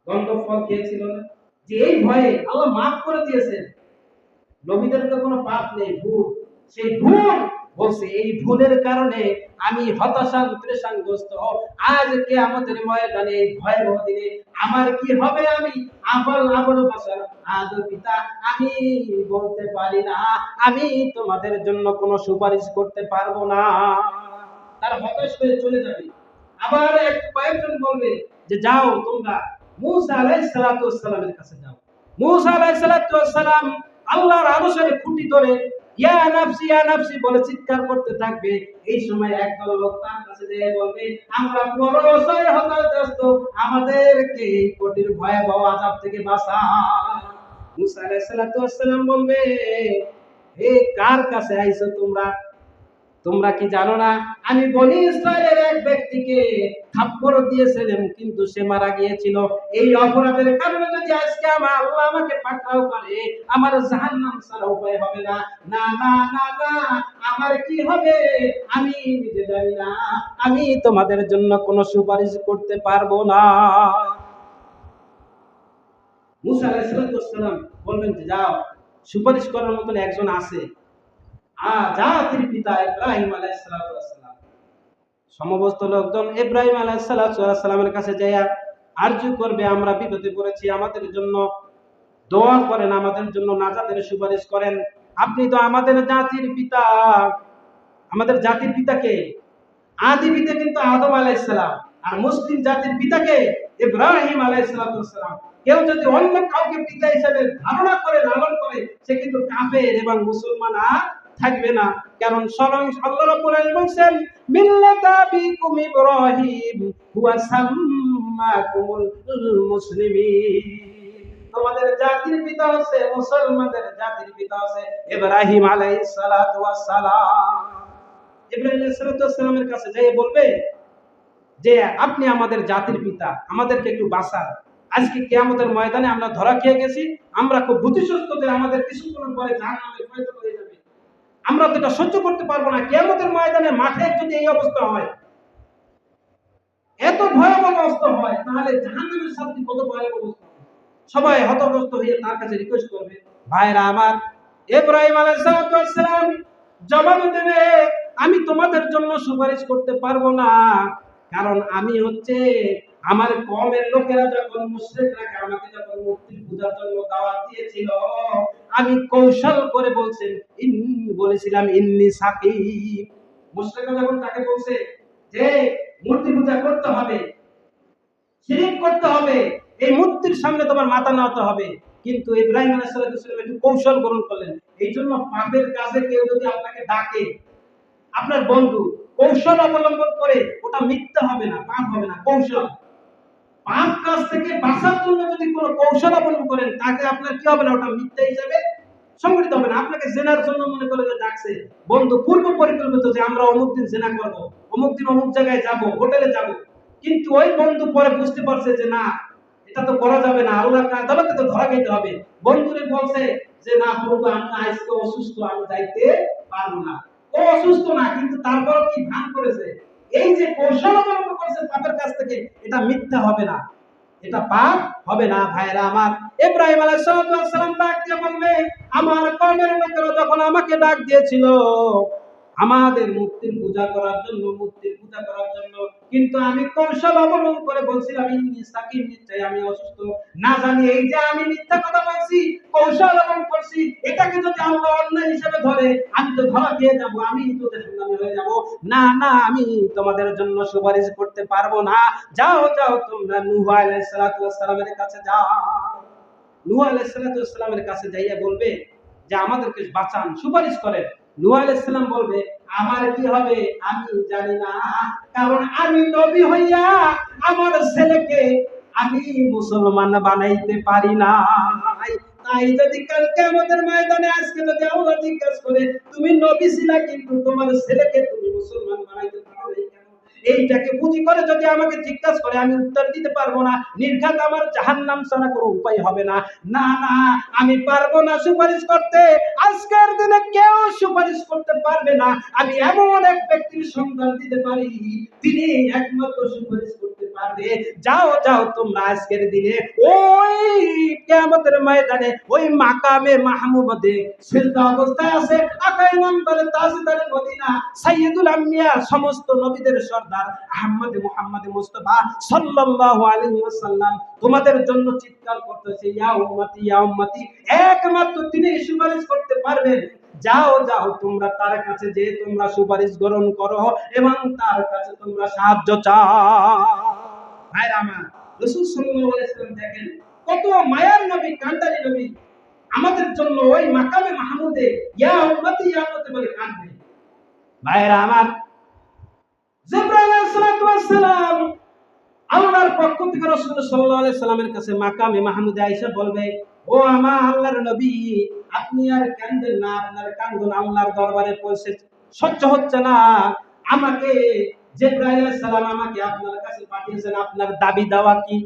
গন্ধফল খেয়েছিল না? যে এই ভয়ে আল্লাহ মাফ করে দিয়েছেন। নবীদের তো কোনো পাপ নেই, ভুল, সেই ভুল বলছে এই ভুলের কারণে আমি হতাশান তৃষানগ্রস্ত। আজ কিয়ামতের ময়দানে এই ভয়াবহ দিনে আমার কি হবে, আমি আবুল বাশার আদর পিতা, আমি বলতে পারি না, আমি তোমাদের জন্য কোনো সুপারিশ করতে পারবো না। তার হতাশ হয়ে চলে যাবে। আবার কয়েকজন বলবে যে যাও তোমরা মূসা আলাইহিস সালাতু ওয়াস সালামের কাছে যাও। মূসা আলাইহিস সালাতু ওয়াস সালাম আল্লাহর আদেশের খুঁটি ধরে ইয়া নাফসি বলে চিৎকার করতে থাকবে। এই সময় একদল লোক তার কাছে যেয়ে বলবে আমরা বড় অসহায় হতাশাগ্রস্ত, আমাদেরকে এই কঠিন ভয়াবহ আযাব থেকে বাঁচাও। মূসা আলাইহিস সালাতু ওয়াস সালাম বলবে হে কার কাছে আইছো তোমরা? তোমরা কি জানো না আমি বনি ইসরায়েলের এক ব্যক্তিকে থাপ্পড় দিয়েছিলাম, কিন্তু সে মারা গিয়েছিল। এই অপরাধের কারণে যদি আজকে আমার আল্লাহ আমাকে পাকড়াও করে, আমার জাহান্নাম ছাড়া উপায় হবে না। না না না না, আমার কি হবে আমি নিজে জানি না, আমি তোমাদের জন্য কোনো সুপারিশ করতে পারবো না। মূসা আলাইহিস সালাম বলবেন যে যাও, সুপারিশ করার মতন একজন আছে, জাতির পিতা ইব্রাহিম আলাইহিস সালাম। সমবস্ত লোকজন ইব্রাহিম আলাইহিস সালামের কাছে যাইয়া আরজু করবে আমরা বিপদে পড়েছি, আমাদের জন্য দোয়া করেন, আমাদের জন্য নাজাতের সুপারিশ করেন। আপনি তো আমাদের জাতির পিতা। আমাদের জাতির পিতাকে আদি পিতা কিন্তু আদম আলাইহিস সালাম, আর মুসলিম জাতির পিতাকে ইব্রাহিম আলাইহিস সালাম। কেউ যদি অন্য কাউকে পিতা হিসেবে ধারণা করে লালন করে, সে কিন্তু কাফের এবং মুসলমান আর থাকবে না। কারণ স্বয়ং আল্লাহ রাব্বুল আলামিন বলেন মিল্লাতা বিকুম ইব্রাহিম হুয়া সাম্মাকুমুল মুসলিমিন। তোমাদের জাতির পিতা হচ্ছে, মুসলমানদের জাতির পিতা হচ্ছে ইব্রাহিম আলাইহিস সালাতু ওয়াস সালাম। ইব্রাহিম আলাইহিস সালাতু ওয়াস সালামের কাছে যেয়ে বলবে যে আপনি আমাদের জাতির পিতা, আমাদেরকে একটু বাঁচান। আজকে কিয়ামতের ময়দানে আমরা ধরা খেয়ে গেছি, আমরা খুব ভীতিগ্রস্ত যে আমাদের কিছুক্ষণ পরে জাহান্নামে পতিত হয়ে যাবে। আমরা তো এটা সহ্য করতে পারবো না। কিয়ামতের ময়দানে মাঠে যদি এই অবস্থা হয়, এত ভয়াবহ অবস্থা হয়, তাহলে জাহান্নামের শাস্তি কত ভয়াবহ অবস্থা হবে। সবাই হতগ্রস্ত হয়ে তার কাছে রিকোয়েস্ট করবে, ভাইরা আমার, ইব্রাহিম আলাইহিস সালাম জবাব দেবে আমি তোমাদের জন্য সুপারিশ করতে পারবো না, কারণ আমি হচ্ছে আমার কওমের লোকেরা যখন মুশরিকরা আমাকে যখন মূর্তির পূজার জন্য দাওয়াত দিয়েছিল, আমি কৌশল করে বলেছিলাম ইন্নী সাকিব। মুশরিকরা যখন তাকে বলছে যে মূর্তি পূজা করতে হবে, শিরক করতে হবে, এই মূর্তির সামনে তোমার মাথা নাড়তে হবে, কিন্তু ইব্রাহিম আলাইহিস সালাম একটু কৌশল গ্রহণ করলেন। এই জন্য পাপের কাজে কেউ যদি আপনাকে ডাকে, আপনার বন্ধু কৌশল অবলম্বন করে, ওটা মিথ্যা হবে না, পাপ হবে না, কৌশল। পাপ কাজ থেকে বাঁচার জন্য যদি কোনো কৌশল অবলম্বন করেন, তাকে আপনার কি হবে না, ওটা মিথ্যা হিসেবে সংগঠিত হবে না। আপনাকে জেনার জন্য মনে করে যে ডাকছে, বন্ধু পূর্ব পরিকল্পিত যে আমরা অমুক দিন জেনা করব, অমুক দিন অমুক জায়গায় যাব, হোটেলে যাব, কিন্তু ওই বন্ধু পরে বুঝতে পারছে যে না, এটা তো করা যাবে না, আল্লাহর আদালতে তো ধরা খেতে হবে। বন্ধুরে বলছে যে না বন্ধু, আমি আজকে অসুস্থ, আমি যাইতে পারবো না। ও অসুস্থ না, কিন্তু তারপরও কি ভান করেছে, এই যে কৌশল অবলম্বন করেছে পাপের কাছ থেকে, এটা মিথ্যা হবে না, এটা পাপ হবে না। ভাইরা আমার, ইব্রাহিম আলাইহিস সালাম ডাক দিয়ে বলবে আমার কওমের লোকেরা যখন আমাকে ডাক দিয়েছিল আমাদের মূর্তির পূজা করার জন্য, কিন্তু আমি কৌশল অবলম্বন করে বলছিলাম ইন্নী সাকিব, নিশ্চয় আমি অসুস্থ। না জানি এই যে আমি মিথ্যা কথা বলছি, কৌশল অবলম্বন করছি, এটাকে যদি আল্লাহ অন্যায় হিসেবে ধরে, আমি তো ধরা খেয়ে যাব, আমি তো জাহান্নামী হয়ে যাব। না না, আমি তোমাদের জন্য সুপারিশ করতে পারবো না। যাও যাও, তোমরা নূহ আলাইহিস সালামের কাছে যাও। নূহ আলাইহিস সালামের কাছে যাইয়া বলবে যে আমাদেরকে বাঁচান, সুপারিশ করেন। নূহ আলাইহিস সালাম বলবে আমার কি হবে আমি জানি না, কারণ আমি নবী হইয়া আমার ছেলেকে আমি মুসলমান বানাইতে পারি না। তাই যদি কালকে আমাদের ময়দানে আজকে যদি আল্লাহ জিজ্ঞাসা করে তুমি নবী ছিলা কিন্তু তোমার ছেলেকে তুমি মুসলমান বানাইতে পারো নাই কেন, এইটাকে পুঁজি করে যদি আমাকে জিজ্ঞাসা করে, আমি উত্তর দিতে পারবো না, নির্ঘাত আমার জাহান্নাম ছাড়া কোনো উপায় হবে না। না না, আমি পারবো না সুপারিশ করতে। আজকের দিনে কেউ সুপারিশ করতে পারবে না। আমি এমন এক ব্যক্তির সন্ধান দিতে পারি, তিনি একমাত্র সুপারিশ করতে পারবে। যাও যাও তোমরা আজকের দিনে ওই কিয়ামতের ময়দানে ওই মাকামে মাহমুদে সিজদা অবস্থায় আছে আকায়ে নামদারে তাজদারে মদিনা সাইয়্যিদুল আম্বিয়া সমস্ত নবীদের সর্দার আহমদ মুহাম্মদ মুস্তাফা সাল্লাল্লাহু আলাইহি ওয়াসাল্লাম তোমাদের জন্য চিৎকার করতেছে, ইয়া উম্মতি, একমাত্র তিনি সুপারিশ করতে পারবেন। যাও যাও তোমরা তার কাছে যে তোমরা সুপারিশ গ্রহণ করো এবং তার কাছে তোমরা সাহায্য চাও। ভাইরা আমার, রাসূল সাল্লাল্লাহু আলাইহি ওয়াসাল্লাম দেখেন কত মায়ার নবী, কান্দারি নবী, আমাদের জন্য ওই মাকামে মাহমুদে ইয়া উম্মতি বলে কাঁদবে। ভাইরা আমার, জিবরাইল আলাইহিস সালাতু ওয়াস সালাম আল্লাহর পক্ষ থেকে রাসূল সাল্লাল্লাহু আলাইহি সাল্লামের কাছে মাকামে মাহমুদে আয়েশা বলবে, ও আমার আল্লাহর নবী, আপনি আর কাঁদেন না, আপনার কান্দন আল্লাহর দরবারে পৌঁছে সহ্য হচ্ছে না। আমাকে জিবরাইল আলাইহিস সালাম আমাকে আপনার কাছে পাঠিয়েছেন, আপনার দাবি দাওয়া কি,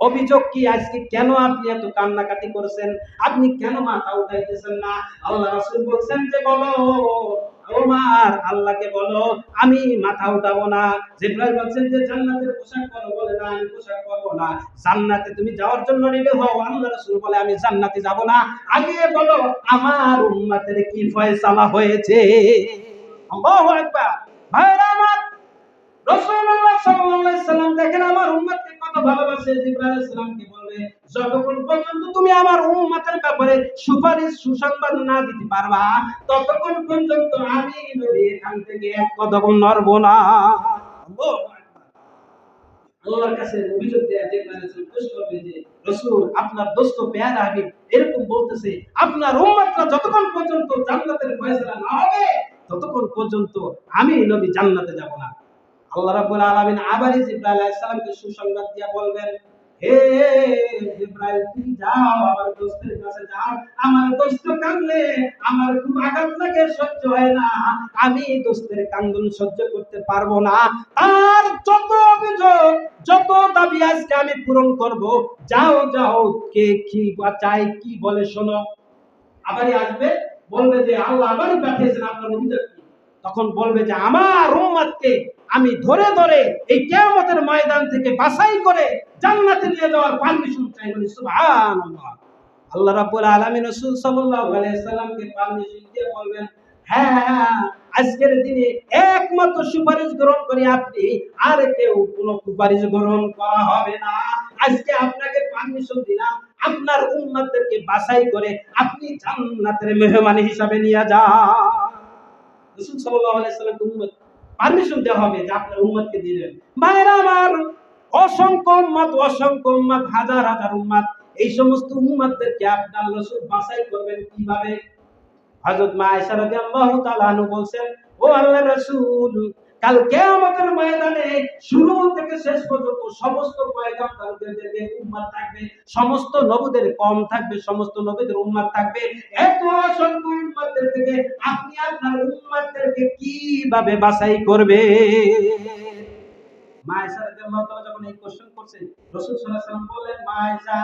অভিযোগ কি, আজকে কেন আপনি এত কান্নাকাটি করছেন, আপনি কেন মাথা উঠাইতেছেন না? আল্লাহ রাসূল বলছেন যে বলো ওমর, আল্লাহকে বলো আমি মাথা উঠাবো না। জিবরাইল বলছেন যে জান্নাতের পোশাক পরো, বলে না আমি পোশাক পরবো না। জান্নাতে তুমি যাওয়ার জন্য রেডি হও। আল্লাহ রাসূল বলে আমি জান্নাতে যাব না, আগে বলো আমার উম্মতের কি ফয়সালা হয়েছে। আল্লাহু আকবার। ভাইরা আমার, রাসূলুল্লাহ সাল্লাল্লাহু আলাইহি সাল্লাম দেখেন আমার উম্মতকে কত ভালোবাসে। জিবরাইল আলাইহিস সালামকে বলবে যতক্ষণ পর্যন্ত তুমি আমার উম্মতের ব্যাপারে সুপারিশ সুসংবাদ না দিতে পারবা, ততক্ষণ পর্যন্ত আমি নবী এখান থেকে এক কদম নড়ব না। আল্লাহু আকবার। আল্লাহর কাছে অভিযোগ দেয়া জিবরাইল আলাইহিস সালাম পেশ করবে যে রাসূল, আপনার দোস্ত পেয়ারা হাবিব এরকম বলতেছে আপনার উম্মতরা যতক্ষণ পর্যন্ত জান্নাতের ফয়সালা না হবে ততক্ষণ পর্যন্ত আমি নবী জান্নাতে যাব না। আল্লাহ রাব্বুল আলামিন আবার জিবরাইল আলাইহিস সালামকে সুসংবাদ দিয়া বলবেন, হে জিবরাইল, তুমি যাও আমার দোস্তের কাছে যাও, আমার দোস্ত কাঁদলে আমার খুব আঘাত লাগে, সহ্য হয় না, আমি দোস্তের কান্দন সহ্য করতে পারবো না। আর যত অভিযোগ যত দাবি আজকে আমি পূরণ করব। যাও যাও, কে কি চাই কি বলে শোনো। আবারই আসবে, বলবে যে আল্লাহ আবারই পাঠিয়েছেন, আপনার অভিযোগ কি? তখন বলবে যে আমার উম্মতকে আমি ধরে ধরে এই কিয়ামতের ময়দান থেকে বাছাই করে জান্নাতে নিয়ে যাওয়ার পারমিশন চাই। বলি সুবহানাল্লাহ। আল্লাহ রাব্বুল আলামিন রাসূল সাল্লাল্লাহু আলাইহি সাল্লামকে পারমিশন দিয়ে বলবেন, হ্যাঁ, আজকের দিনে একমাত্র সুপারিশ গ্রহণ করে আপনি, আর কেউ কোনো সুপারিশ গ্রহণ করা হবে না। আজকে আপনাকে পারমিশন দিলাম, আপনার উম্মতদেরকে বাছাই করে আপনি জান্নাতের মেহমান হিসাবে নিয়ে যান। রাসূল সাল্লাল্লাহু আলাইহি সাল্লামকে উম্মত পারমিশন দেওয়া হবে যে আপনার উম্মতকে দিলেন। ভাইরা আমার, অসংখ্য উম্মত, হাজার হাজার উম্মত, এই সমস্ত উম্মতদেরকে আপনার রাসূল বাছাই করবেন কিভাবে? হযরত মা আয়েশা রাদিয়াল্লাহু তাআলা আনহা বলছেন, ও আল্লাহর রাসূল, কাল কিয়ামতের ময়দানে শুরু থেকে শেষ পর্যন্ত সমস্ত পয়গম্বরদের উম্মত থাকবে, সমস্ত নবীদের কম থাকবে, সমস্ত নবীদের উম্মত থাকবে। এত অসংখ্য উম্মতদের থেকে আপনি আপনার উম্মতদেরকে কিভাবে বাছাই করবে? মা আয়েশা রাদিয়াল্লাহু তাআলা যখন এই কোশ্চেন করছে, রাসূল সাল্লাল্লাহু আলাইহি ওয়াসাল্লাম বললেন, মা আয়েশা,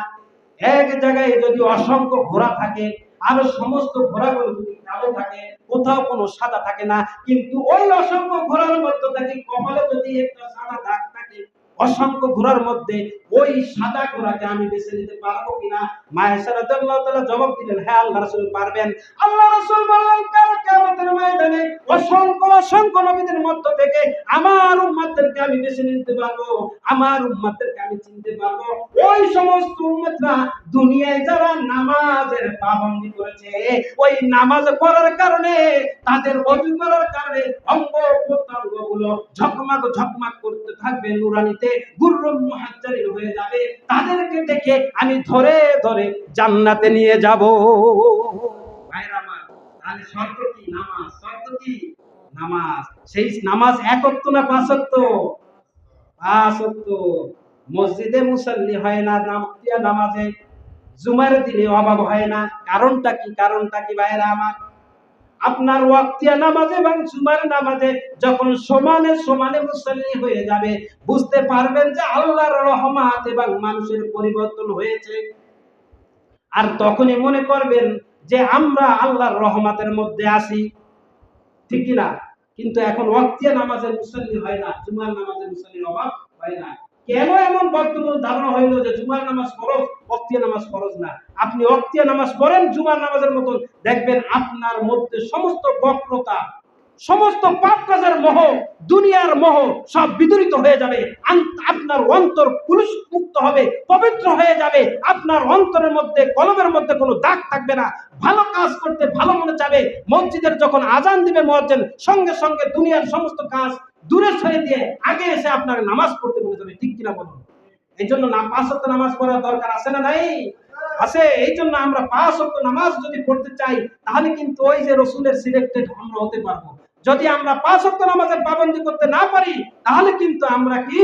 এক জায়গায় যদি অসংখ্য ঘোড়া থাকে আর সমস্ত ঘোড়াগুলো যদি কালো থাকে, কোথাও কোনো সাদা থাকে না, কিন্তু ওই অসংখ্য ঘোড়ার মধ্যে থেকে কপালে যদি একটা সাদা দাগ থাকে, অসংখ্য ঘোড়ার মধ্যে ওই সাদা ঘোড়াকে আমি বেছে নিতে পারবো কিনা? মা আয়েশা রাদিয়াল্লাহু তাআলা জবাব দিলেন, হ্যাঁ আল্লাহ রাসূল পারবেন। আল্লাহ রাসূল বললেন, কাল কিয়ামতের ময়দানে অসংখ্য নবীদের মধ্য থেকে আমার উম্মতদেরকে আমি বেছে নিতে পারবো, আমার উম্মতদেরকে আমি চিনতে পারবো। ওই সমস্ত উম্মতরা দুনিয়ায় যারা নামাজের পাবন্দি করেছে, ওই নামাজ পড়ার কারণে, তাদের ওযু করার কারণে অঙ্গ প্রত্যঙ্গগুলো ঝকমক ঝকমক করতে থাকবে, নুরানিতে গুররুল মুহাজ্জালিন হয়ে যাবে। তাদেরকে দেখে আমি ধরে ধরে জান্নাতে নিয়ে যাব। ভাইরা আমার, তাহলে শর্ত কি? নামাজ। শর্ত কি? নামাজ। সেই নামাজ এক ওয়াক্ত না পাঁচ ওয়াক্ত? পাঁচ ওয়াক্ত। মসজিদে মুসাল্লি হয় না নামাজে, জুমার দিনে অভাব হয় না। কারণটা কি? কারণটা কি ভাইরা আমার? আপনার ওয়াক্তিয়া নামাজে এবং জুমার নামাজে যখন সমানে সমানে মুসাল্লি হয়ে যাবে, বুঝতে পারবেন যে আল্লাহর রহমত এবং মানুষের পরিবর্তন হয়েছে। আর তখনই মনে করবেন যে আমরা আল্লাহর রহমতের মধ্যে আছি। ঠিক কিনা? কিন্তু এখন ওয়াক্তিয়া নামাজের মুসল্লি হয় না, জুমার নামাজের মুসল্লির অভাব হয় না। কেন এমন বর্তমান ধারণা হইলো যে জুমার নামাজ ফরজ, ওয়াক্তিয়া নামাজ ফরজ না? আপনি ওয়াক্তিয়া নামাজ পড়েন জুমার নামাজের মতন, দেখবেন আপনার মধ্যে সমস্ত বক্রতা, সমস্ত পাপ কাজের মোহ, দুনিয়ার মোহ সব বিদূরিত হয়ে যাবে। আপনার অন্তর পুরুষ মুক্ত হবে, পবিত্র হয়ে যাবে। আপনার অন্তরের মধ্যে, কলমের মধ্যে কোনো দাগ থাকবে না। ভালো কাজ করতে ভালো মনে যাবে। মসজিদের যখন আজান দিবে মুয়াজ্জিন, সঙ্গে সঙ্গে দুনিয়ার সমস্ত কাজ দূরে সরে দিয়ে আগে এসে আপনার নামাজ পড়তে মনে যাবে। ঠিক কিনা বলুন? এই জন্য না 5 ওয়াক্ত নামাজ পড়ার দরকার আছে না নাই? আছে। এই জন্য আমরা 5 ওয়াক্ত নামাজ যদি পড়তে চাই, তাহলে কিন্তু ওই যে রসুলের সিলেক্টেড আমরা হতে পারবো। যদি আমরা 5 ওয়াক্ত নামাজের পাবন্দি করতে না পারি, তাহলে কিন্তু আমরা কি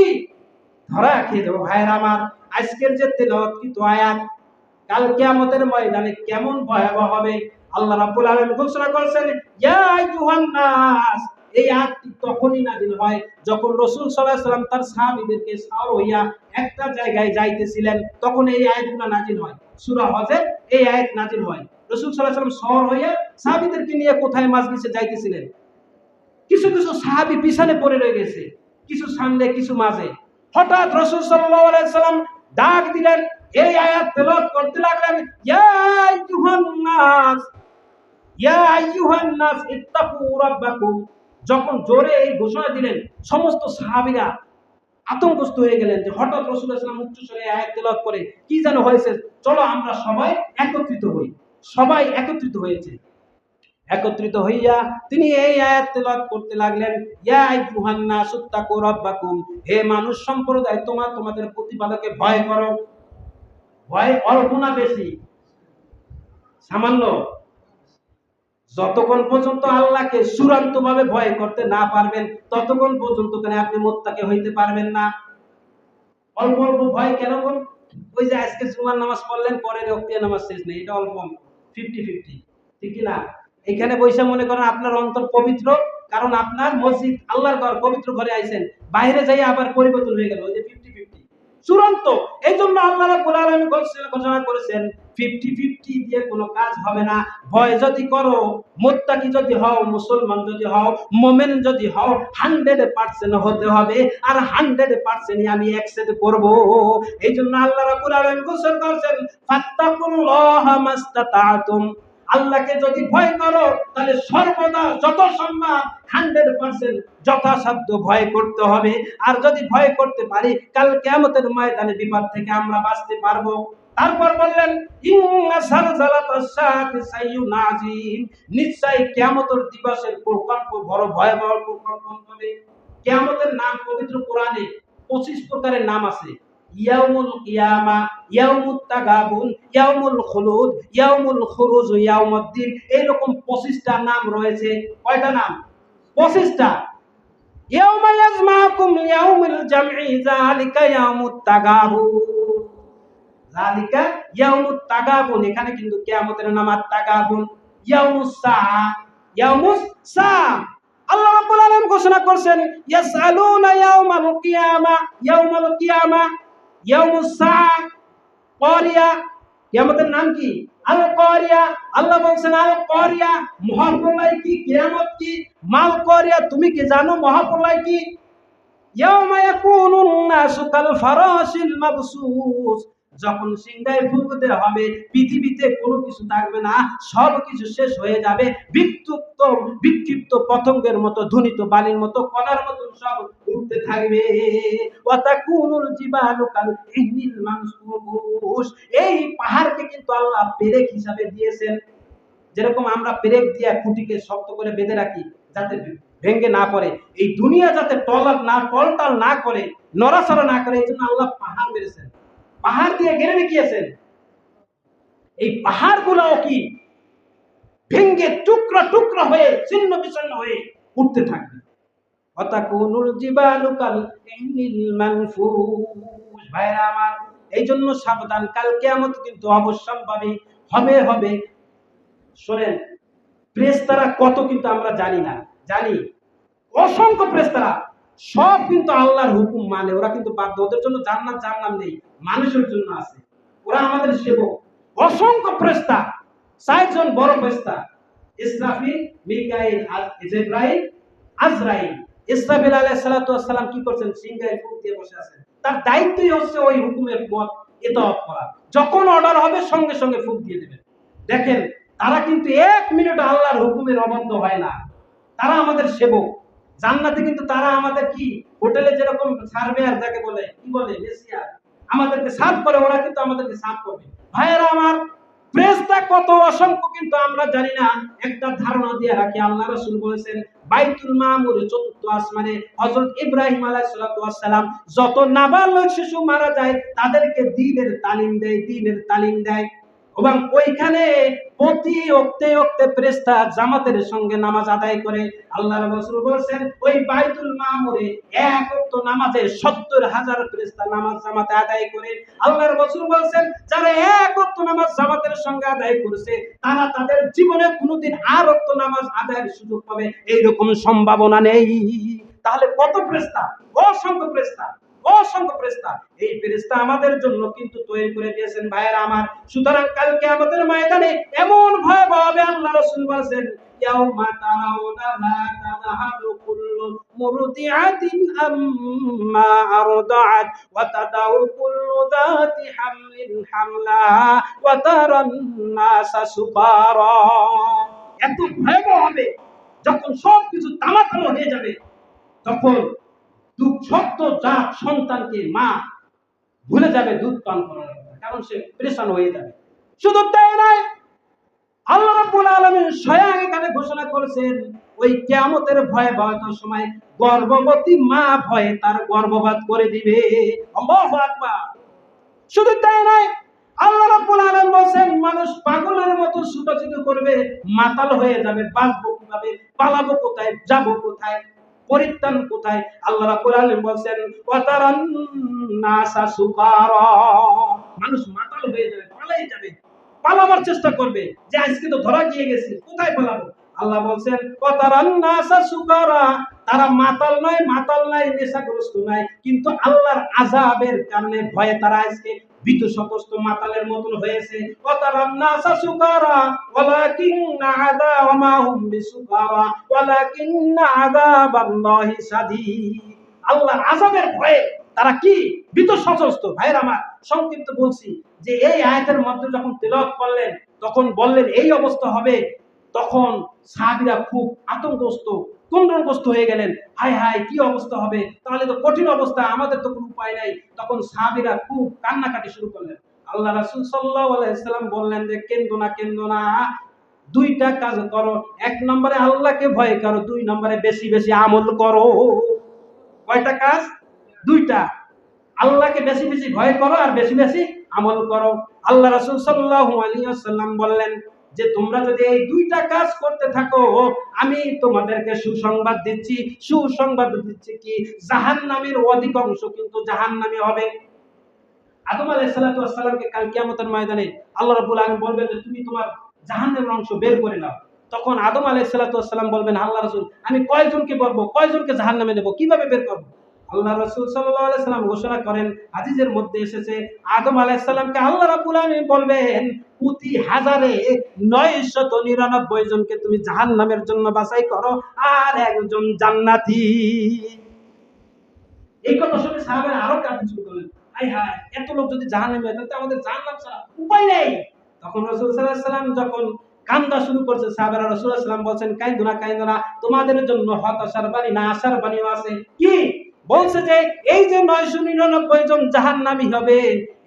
ধরা খেয়ে যাবো। ভাইয়ের আমার, আজকের যে তেলাওয়াতকৃত আয়াত কাল কিয়ামতের ময়দানে কেমন ভয়াবহ হবে আল্লাহ রাব্বুল আলামিন ঘোষণা করেছেন, ইয়া আইয়ুহান নাস। এই আয়াতটি তখনই নাযিল হয় যখন রাসূল সাল্লাল্লাহু আলাইহি ওয়াসাল্লাম তার সাহাবীদেরকে সাওর হইয়া একটা জায়গায় যাইতেছিলেন, তখন এই আয়াতগুলো নাযিল হয়। সূরা হজে এই আয়াত নাযিল হয়। রাসূল সাল্লাল্লাহু আলাইহি ওয়াসাল্লাম সাওর হইয়া সাহাবীদেরকে নিয়ে কোথায় মাজলিসে যাইতেছিলেন। কিছু কিছু সাহাবী পিছনে পড়ে রয়ে গেছে, কিছু সামনে, কিছু মাঝে। হঠাৎ রাসূল সাল্লাল্লাহু আলাইহি ওয়াসাল্লাম ডাক দিলেন, এই আয়াত তেলাওয়াত করতে লাগলেন, ইয়া আইয়ুহান নাস, ইয়া আইয়ুহান নাস ইত্তাকু রাব্বাকুম। যখন জোরে এই ঘোষণা দিলেন, সমস্ত সাহাবীরা আতঙ্কস্থ হয়ে গেলেন যে হঠাৎ রাসূল সাল্লাল্লাহু আলাইহি ওয়াসাল্লাম উচ্চ স্বরে আয়াত তেলাওয়াত করে কি যেন হয়েছে, চলো আমরা সবাই একত্রিত হই। সবাই একত্রিত হয়েছে। একত্রিত হইয়া তিনি এই আয়াত তেলাওয়াত করতে লাগলেন, ইয়া আইয়ুহান নাস ইত্তাকু রাব্বাকুম। হে মানুষ সম্প্রদায়, তোমাদের প্রতিপালককে ভয় করো। ভয় অল্প না বেশি? সামান্য। যতক্ষণ পর্যন্ত আল্লাহকে চূড়ান্ত ভাবে ভয় করতে না পারবেন, ততক্ষণ পর্যন্ত আপনি মুত্তাকি হইতে পারবেন না। অল্প অল্প ভয় কেন? ওই যে আজকে জুমার নামাজ পড়লেন, পরের ওয়াক্তিয়া নামাজ শেষ নেই, এটা অল্প 50-50, ঠিক কি না? এখানে বৈশা মনে করেন আপনার অন্তর পবিত্র, কারণ আপনার মসজিদ আল্লাহর ঘর, পবিত্র ঘরে আইছেন, বাইরে যাই আবার পরিবর্তন হয়ে গেল, ওই যে 50-50 চূড়ান্ত। এই জন্য আল্লাহ রাব্বুল আলামিন ঘোষণা করেছেন 50-50 দিয়ে কোনো কাজ হবে না। ভয় যদি করো, মুত্তাকি যদি হও, মুসলমান যদি হও, মুমিন যদি হও, 100% হতে হবে। আর 100%ই আমি একসাথে করব। এই জন্য আল্লাহ রাব্বুল আলামিন ঘোষণা করেছেন, ফাত্তাকুল্লাহা মাস্তাতাতুম। আল্লাহকে যদি ভয় করো, তাহলে সর্বদা যত সম্ভব 100% যথাসাধ্য ভয় করতে হবে। আর যদি ভয় করতে পারি, কাল কিয়ামতের ময়দানে বিপদ থেকে আমরা বাঁচতে পারবো। তারপর বললেন, ইন্না সালসালাতাস সাআতি সাইয়ুন আযীম। নিশ্চয়ই কিয়ামতের দিবসের প্রকম্প বড় ভয়াবহ প্রকম্প হবে। কিয়ামতের নাম পবিত্র কোরআনে 25 প্রকারের নাম আছে। ইয়াউমুল কিয়ামা, ইয়াউমুত তাগাবুন, ইয়াউমুল খুলুদ, ইয়াউমুল খুরুজ, ইয়াউমুদ্দিন। এইরকম 25টা নাম রয়েছে। কয়টা নাম? 25টা। ইয়াউমা ইয়াজমাকুম লিয়াউমিল জামঈ, যালিকা ইয়াউমুত তাগাবুন। যালিকা ইয়াউমুত তাগাবুন, এখানে কিন্তু কিয়ামতের নাম আত-তাগাবুন। ইয়াউমুস সাআ, ইয়াউমুস সাআ। আল্লাহ রাব্বুল আলামিন ঘোষণা করেছেন, ইয়াসআলুনা ইয়াউমাল কিয়ামা, ইয়াউমাল কিয়ামা, ইয়াউমুস সাআ, কারিয়া। কিয়ামতের নাম কি? আল কারিয়া। আল্লাহ বলেন আল কারিয়া, মহাপ্রলয় কি? কিয়ামত কি? মাল কারিয়া, তুমি কি জানো মহাপ্রলয় কি? ইয়াউমা ইয়াকুনুন নাসু কাল ফারাশিল মাবসুস। যখন সিংহায় ফুঁক দেওয়া হবে, পৃথিবীতে কোনো কিছু থাকবে না, সব কিছু শেষ হয়ে যাবে। বিক্ষিপ্ত পতঙ্গের মতো, ধ্বনিত বালির মতো, কণার মতো সব উঠতে থাকবে। ওয়াতাকুনুল জিবালু কাল ইহনিল মানসুবুস। এই পাহাড়কে কিন্তু আল্লাহ পেরেক হিসাবে দিয়েছেন। যেরকম আমরা পেরেক দিয়ে খুঁটিকে শক্ত করে বেঁধে রাখি যাতে ভেঙে না পড়ে, এই দুনিয়া যাতে টলটাল না করে, নড়াচড়া না করে, এই জন্য আল্লাহ পাহাড় মেরেছেন। পাহাড় দিয়ে ঘিরে রেখেছেন। এই পাহাড়গুলোও কি ভেঙে টুকরা টুকরা হয়ে, ছিন্ন বিচ্ছিন্ন হয়ে উঠতে থাকবে। ওয়াতাকুনুল জিবালু কাল ইহনিল মানফুস। ভাইরা আমার, এই জন্য সাবধান, কাল কিয়ামত কিন্তু অবশ্যম্ভাবী হবে। শোনেন, ফেরেশতারা কত কিন্তু আমরা জানি না। জানি অসংখ্য ফেরেশতারা, সব কিন্তু আল্লাহর হুকুম মানে। ওরা কিন্তু বাধ্য, ওদের জন্য জান্নাত জাহান্নাম নেই, মানুষের জন্য আছে। ওরা আমাদের সেবক। অসংখ্য ফেরেশতা, 60 জন বড় ফেরেশতা, ইসরাফিল, মিকাইল, জিবরাইল, আজরাইল। ইসরাফিল আলাইহিস সালাতু ওয়াস সালাম কি করছেন? সিংহায় ফুঁক দিয়ে বসে আছেন। তার দায়িত্বই হচ্ছে ওই হুকুমের পথ ইতাআত করা। যখন অর্ডার হবে সঙ্গে সঙ্গে ফুঁক দিয়ে দিবেন। দেখেন, তারা কিন্তু এক মিনিট আল্লাহর হুকুমের অবাধ্য হয় না। তারা আমাদের সেবক। জান্নাতে কিন্তু তারা আমাদের কি হোটেলে যেরকম সার্ভেয়ার যাকে বলে, কি বলে, মেসিয়া, আমাদেরকে সার্ভ করে, ওরা কিন্তু আমাদেরকে সার্ভ করবে। ভাইয়েরা আমার, ফেরেশতা কত অসংখ্য কিন্তু আমরা জানি না। একটা ধারণা দিয়ে রাখি, আল্লাহ রাসূল বলেছেন বাইতুল মামুরে চতুর্থ আসমানে হযরত ইব্রাহিম আলাইহিস সালাতু ওয়াস সালাম যত নাবালক শিশু মারা যায় তাদেরকে দ্বীনের তালিম দেয়, দ্বীনের তালিম দেয়। এবং ওইখানে প্রতি ওক্তে ওক্তে ফেরেশতা জামাতের সঙ্গে নামাজ আদায় করে। আল্লাহর রাসূল বলেছেন ওই বাইতুল মামুরে এক ওয়াক্ত নামাজে ৭০,০০০ ফেরেশতা নামাজ জামাতে আদায় করে। আল্লাহর রাসূল বলেছেন যারা এক ওয়াক্ত নামাজ জামাতের সঙ্গে আদায় করেছে তারা তাদের জীবনে কোনোদিন আর ওয়াক্ত নামাজ আদায়ের সুযোগ পাবে এইরকম সম্ভাবনা নেই। তাহলে কত ফেরেশতা, অসংখ্য ফেরেশতা, অসংখ্য ফেরেশতা। এই ফেরেশতা আমাদের জন্য কিন্তু তৈরি করে দিয়েছেন ভাইয়েরা আমার। সুতরাং কাল কিয়ামতের ময়দানে এমন ভয়াবহ হবে, আল্লাহ রাসূল বলেছেন ইয়াউমা তারাউনা লা তাযহালু কুল্লু মুরদিআতিন আম্মা আরদাআত ওয়া তাদাউ কুল্লু যাতি হামলিন হামলাহা ওয়া তারান নাসা সুকারা। এত ভয়াবহ হবে যখন সবকিছু তামাতামা হয়ে যাবে, তখন দুধ সত্য জাত সন্তানকে মা ভুলে যাবে দুধ পান করার কথা, কারণ সে পেরেশান হয়ে যাবে। শুধু তাই নয়, আল্লাহ রাব্বুল আলামিন স্বয়ং এখানে ঘোষণা করেছেন ওই কিয়ামতের ভয়াবহতার সময় গর্ভবতী মা ভয়ে তার গর্ভপাত করে দিবে। আল্লাহু আকবার। শুধু তাই নয়, আল্লাহ রাব্বুল আলামিন বলেন মানুষ পাগলের মতো ছুটাছুটি করবে, মাতাল হয়ে যাবে। বাঁচবো কিভাবে, পালাবো কোথায়, যাবো কোথায়, পরিত্রাণ কোথায়? আল্লাহ রাব্বুল আলামিন বলেন ওয়াতারান নাসা সুকারা। মানুষ মাতাল হয়ে যাবে, পালাই যাবে, পালাবার চেষ্টা করবে যে আজকে তো ধরা গিয়ে গেছি, কোথায় পালাবো? আল্লাহ বলেন ওয়াতারান নাসা সুকারা। তারা মাতাল নয়, মাতাল নাই, নেশাগ্রস্ত নাই, কিন্তু আল্লাহর আযাবের কারণে ভয়ে তারা আজকে ভীত সন্ত্রস্ত মাতালের মতন হয়েছে। ওয়াতারান নাসা সুকারা ওয়ালাকিন্না আযাবা হুম বিসুকারা ওয়ালাকিন্না আযাবাল্লাহি শাদীদ। আল্লাহর আযাবের ভয়ে তারা কি ভীত সন্ত্রস্ত। ভাইয়ের আমার, সংক্ষিপ্ত বলছি যে এই আয়াতের মধ্যে যখন তেলাওয়াত করলেন তখন বললেন এই অবস্থা হবে, তখন সাহাবীরা খুব আতঙ্কগ্রস্ত, কুণ্ঠগ্রস্ত হয়ে গেলেন। হায় হায়, কি অবস্থা হবে, তাহলে তো কঠিন অবস্থা, আমাদের তো কোনো উপায় নাই। তখন সাহাবীরা খুব কান্নাকাটি শুরু করলেন। আল্লাহ রাসূল সাল্লাল্লাহু আলাইহি ওয়াসাল্লাম বললেন যে কেন্দো না, কেন্দো না, দুইটা কাজ করো। এক নম্বরে আল্লাহকে ভয় করো, দুই নম্বরে বেশি বেশি আমল করো। কয়টা কাজ? দুইটা। আল্লাহকে বেশি বেশি ভয় করো আর বেশি বেশি আমল করো। আল্লাহ রাসূল সাল্লাল্লাহু আলাইহি ওয়াসাল্লাম বললেন যে তোমরা যদি এই দুইটা কাজ করতে থাকো আমি তোমাদেরকে সুসংবাদ দিচ্ছি। সুসংবাদ দিচ্ছি কি, জাহান্নামের অধিকাংশ কিন্তু জাহান্নামী হবে। আদম আলাইহিস সালাতু ওয়াস সালামকে কাল কিয়ামতের ময়দানে আল্লাহ রাব্বুল আলামিন বলবেন যে তুমি তোমার জাহান্নামের অংশ বের করে নাও। তখন আদম আলাইহিস সালাতু ওয়াস সালাম বলবেন আল্লাহ রাসূল আমি কয়জনকে বলবো, কয়জনকে জাহান্নামে দেব, কিভাবে বের করব? আল্লাহ রাসূল সাল্লাল্লাহু আলাইহি সাল্লাম ঘোষণা করেন, হাদিসের মধ্যে এসেছে আদম আলাইহিস সালামকে আল্লাহ রাব্বুল আলামিন বলবেন প্রতি হাজারে 999 জনকে তুমি জাহান্নামের জন্য বাছাই করো আর একজন জান্নাতি। এই কথা শুনে সাহাবারা আরো কাঁদতে শুরু করলেন। হায় হায়, এত লোক যদি জাহান্নামে হয় তাহলে আমাদের জাহান্নাম ছাড়া উপায় নেই। তখন রাসূল সাল্লাল্লাহু আলাইহি সাল্লাম যখন কান্দা শুরু করছে, সাহাবারা রাসূল সাল্লাল্লাহু আলাইহি সাল্লাম বলছেন কাইন্দো না, কাইন্দো না, তোমাদের জন্য হতাশার বাণী না আশার বাণীও আছে। কি বলছে যে এই যে 999 জন জাহান্নামী হবে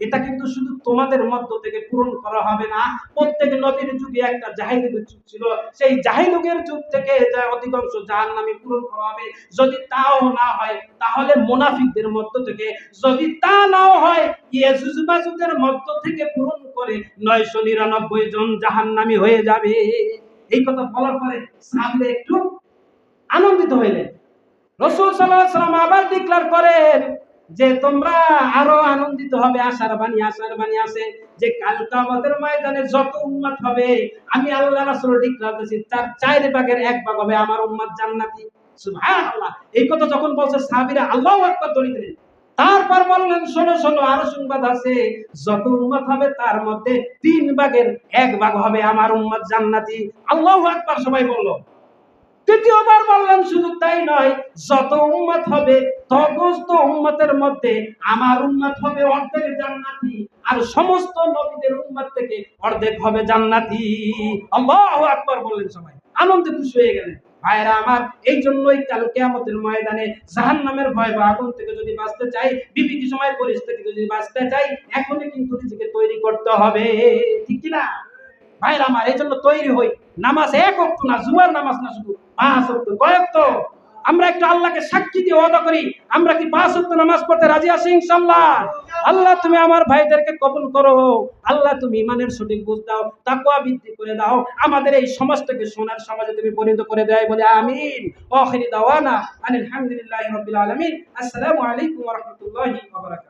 এটা কিন্তু শুধু তোমাদের মধ্য থেকে পূরণ করা হবে না। প্রত্যেক নবীর যুগে একটা জাহিলিয়াতের যুগ ছিল, সেই জাহিলিয়াতের যুগ থেকে যা অধিকাংশ জাহান্নামী পূরণ করা হবে। যদি তাও না হয় তাহলে মুনাফিকদের মধ্য থেকে, যদি তা নাও হয় ইয়াজুজ মাজুজের মধ্য থেকে পূরণ করে 999 জন জাহান্নামী হয়ে যাবে। এই কথা বলার পরে সাহাবীরা একটু আনন্দিত হইলেন। রাসূল সাল্লাল্লাহু আলাইহি ওয়াসাল্লাম আবার ডিক্লেয়ার করেন যে তোমরা আরো আনন্দিত হবে, আশার বাণী আছে যে কাল কিয়ামতের ময়দানে যত উম্মত হবে আমি আল্লাহ রাসূল ডিক্লেয়ার করেছি তার 4 ভাগের 1 ভাগ হবে আমার উম্মত জান্নাতি। সুবহানাল্লাহ। এই কথা যখন বলছে সাহাবীরা আল্লাহু আকবার বলে দিলেন।
তারপর বললেন শোনো শোনো, আরো সংবাদ আছে, যত উম্মত হবে তার মধ্যে 3/1 হবে আমার উম্মত জান্নাতি। আল্লাহু আকবার, সবাই বলল। তৃতীয়বার বললেন শুধু তাই নয়, যত উম্মত হবে সমস্ত উম্মতের মধ্যে আমার উম্মত হবে অর্ধেক জান্নাতি, আর সমস্ত নবীদের উম্মত থেকে অর্ধেক হবে জান্নাতি। আল্লাহু আকবার বললেন সবাই, আনন্দে খুশি হয়ে গেলেন। ভাইরা আমার, এই জন্যই কাল কিয়ামতের ময়দানে জাহান্নামের ভয় বা আগুন থেকে যদি বাঁচতে চাই, বিপত্তি সময় পরিস্থিতি যদি বাঁচতে চাই, এখনই কিন্তু নিজেকে তৈরি করতে হবে, ঠিক কি না? ভাইরা আমার, এই জন্য তৈরি হই। নামাজ এক ওয়াক্ত না, জুমার নামাজ না, শুধু 5 ওয়াক্ত। কয় ওয়াক্ত? আমরা একটু আল্লাহকে সাক্ষী দিয়ে ওয়াদা করি, আমরা কি 5 ওয়াক্ত নামাজ পড়তে রাজি আছি ইনশাআল্লাহ? আল্লাহ তুমি আমার ভাইদেরকে কবুল করো। আল্লাহ তুমি ইমানের সঠিক বুঝ দাও, তাকওয়া বৃদ্ধি করে দাও, আমাদের এই সমাজটাকে সোনার সমাজে তুমি পরিণত করে দেয় বলে আমিন। ওয়া আখিরি দাওয়ানা আলহামদুলিল্লাহি রাব্বিল আলামিন। আসসালামু আলাইকুম ওয়া রাহমাতুল্লাহি ওয়া বারাকাতুহু।